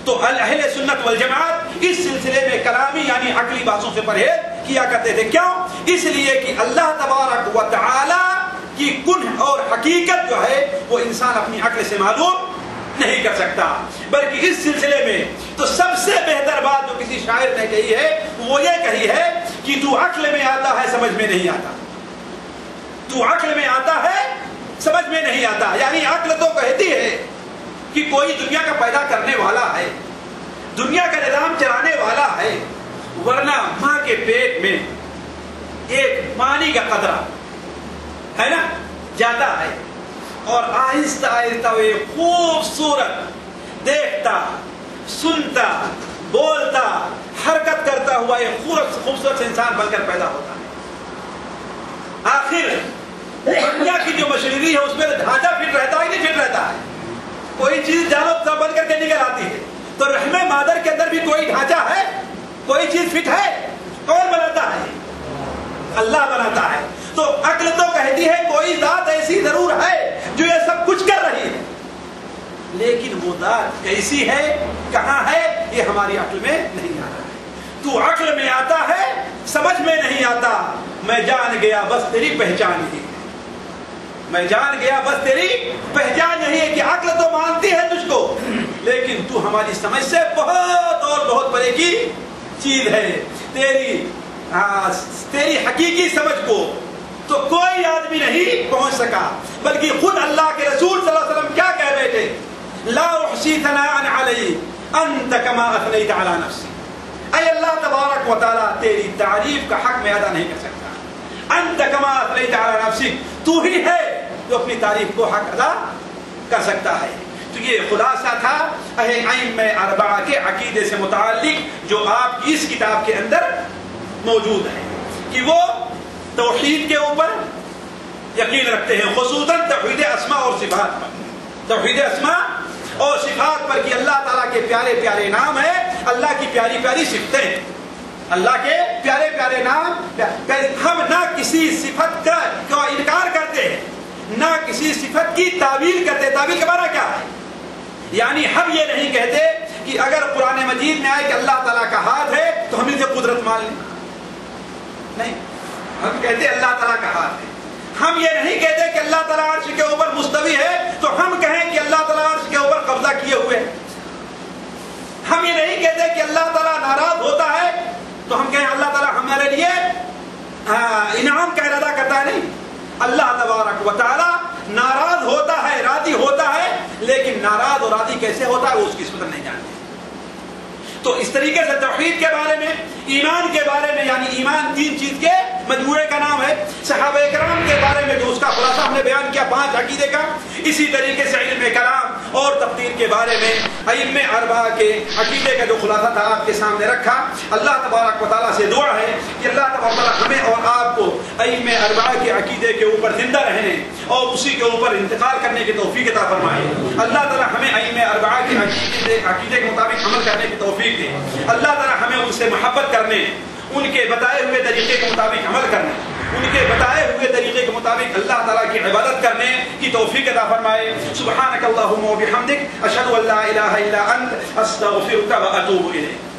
تو اہل سنت والجماعت اس سلسلے میں کلامی یعنی عقلی باتوں سے پرہیز کیا کرتے تھے. کیوں؟ اس لیے کہ اللہ تبارک و تعالی کی کنہ اور حقیقت جو ہے وہ انسان اپنی عقل سے معلوم نہیں کر سکتا. بلکہ اس سلسلے میں تو سب سے بہتر بات جو کسی شاعر نے کہی ہے وہ یہ کہی ہے کہ تو عقل میں آتا ہے سمجھ میں نہیں آتا. تو عقل میں آتا ہے سمجھ میں نہیں آتا. یعنی عقل تو کہتی ہے کہ کوئی دنیا کا پیدا کرنے والا ہے، دنیا کا نظام چلانے والا ہے، ورنہ ماں کے پیٹ میں ایک پانی کا قطرہ ہے نا جاتا ہے اور آہستہ آہستہ وہ خوبصورت دیکھتا، سنتا، بولتا، حرکت کرتا ہوا ایک خوبصورت انسان بن کر پیدا ہوتا ہے. آخر دنیا کی جو مشینری ہے اس میں ڈھانچہ فٹ رہتا ہے نہیں فٹ رہتا ہے. کوئی چیز جانب بن کر کے نکل آتی ہے تو رحم مادر کے اندر بھی کوئی ڈھانچہ ہے، کوئی چیز فٹ ہے. کون بناتا ہے؟ اللہ بناتا ہے. تو عقل تو کہتی ہے کوئی ذات ایسی ضرور ہے جو یہ سب کچھ کر رہی ہے، لیکن وہ ذات کیسی ہے، کہاں ہے، یہ ہماری عقل میں نہیں آ رہا ہے. تو عقل میں آتا ہے سمجھ میں نہیں آتا. میں جان گیا بس تیری پہچان ہی، میں جان گیا بس تیری پہچان یہی ہے کہ عقل تو مانتی ہے تجھ کو لیکن تو ہماری سمجھ سے بہت اور بہت پرے کی چیز ہے. تیری حقیقی سمجھ کو تو کوئی آدمی نہیں پہنچ سکا، بلکہ خود اللہ کے رسول صلی اللہ علیہ وسلم کیا کہہ بیٹھے؟ لا احصی ثناء علیک انت کما اثنیت علی نفسی. اے اللہ تبارک و تعالیٰ تیری تعریف کا حق میں ادا نہیں کر سکتا. انت کما اثنیت علی نفسی، تو ہی ہے جو اپنی تعریف کو حق ادا کر سکتا ہے. تو یہ خلاصہ تھا ائمہ اربعہ کے عقیدے سے متعلق جو آپ کی اس کتاب کے اندر موجود ہے کہ وہ توحید کے اوپر یقین رکھتے ہیں، خصوصاً توحید اسماء اور صفات پر. توحید اسماء اور صفات پر کہ اللہ تعالیٰ کے پیارے پیارے نام ہیں، اللہ کی پیاری پیاری صفتیں، اللہ کے پیارے پیارے نام. ہم نہ کسی صفت کا انکار کرتے ہیں نہ کسی صفت کی تعویل کرتے. تعویل کا معنی کیا ہے؟ یعنی ہم یہ نہیں کہتے کہ اگر قرآن مجید میں آئے کہ اللہ تعالیٰ کا ہاتھ ہے تو ہم اسے قدرت مان لیں. نہیں، ہم کہتے اللہ تعالیٰ کا ہاتھ ہے. ہم یہ نہیں کہتے کہ اللہ تعالیٰ عرش کے اوپر مستوی ہے تو ہم کہیں کہ اللہ تعالیٰ عرش کے اوپر قبضہ کیے ہوئے ہیں. ہم یہ نہیں کہتے کہ اللہ تعالیٰ ناراض ہوتا ہے تو ہم کہیں اللہ تعالیٰ ہمارے لیے انعام کا ارادہ کرتا ہے. نہیں، اللہ تبارک و تعالیٰ ناراض ہوتا ہے، راضی ہوتا ہے، لیکن ناراض اور راضی کیسے ہوتا ہے وہ اس کی صفت نہیں جانتے. تو اس طریقے سے توحید کے بارے میں، ایمان کے بارے میں، یعنی ایمان تین چیز کے مجموعے کا نام ہے صحابہ کرام کے بارے میں جو اس کا خلاصہ ہم نے بیان کیا 5 عقیدے کا. اسی طریقے سے علم کلام اور تقدیر کے بارے میں ائمہ اربعہ کے عقیدے کا جو خلاصہ تھا آپ کے سامنے رکھا. اللہ تبارک و تعالیٰ سے دعا ہے کہ اللہ تبارک و تعالیٰ ہمیں اور آپ کو ائمہ اربعہ کے عقیدے کے اوپر زندہ رہنے اور اسی کے اوپر انتقال کرنے کی توفیق عطا فرمائے. اللہ تعالیٰ ہمیں ائمہ اربعہ کے عقیدے کے مطابق عمل کرنے کی توفیق دے. اللہ تعالیٰ ہمیں ان سے محبت کرنے, ان کے بتائے ہوئے طریقے کے مطابق عمل کرنے, ان کے بتائے ہوئے طریقے کے مطابق اللہ تعالیٰ کی عبادت کرنے کی توفیق عطا فرمائے. سبحانک اللہم و بحمدک اشہد ان لا الہ الا انت استغفرک و اتوب الیک.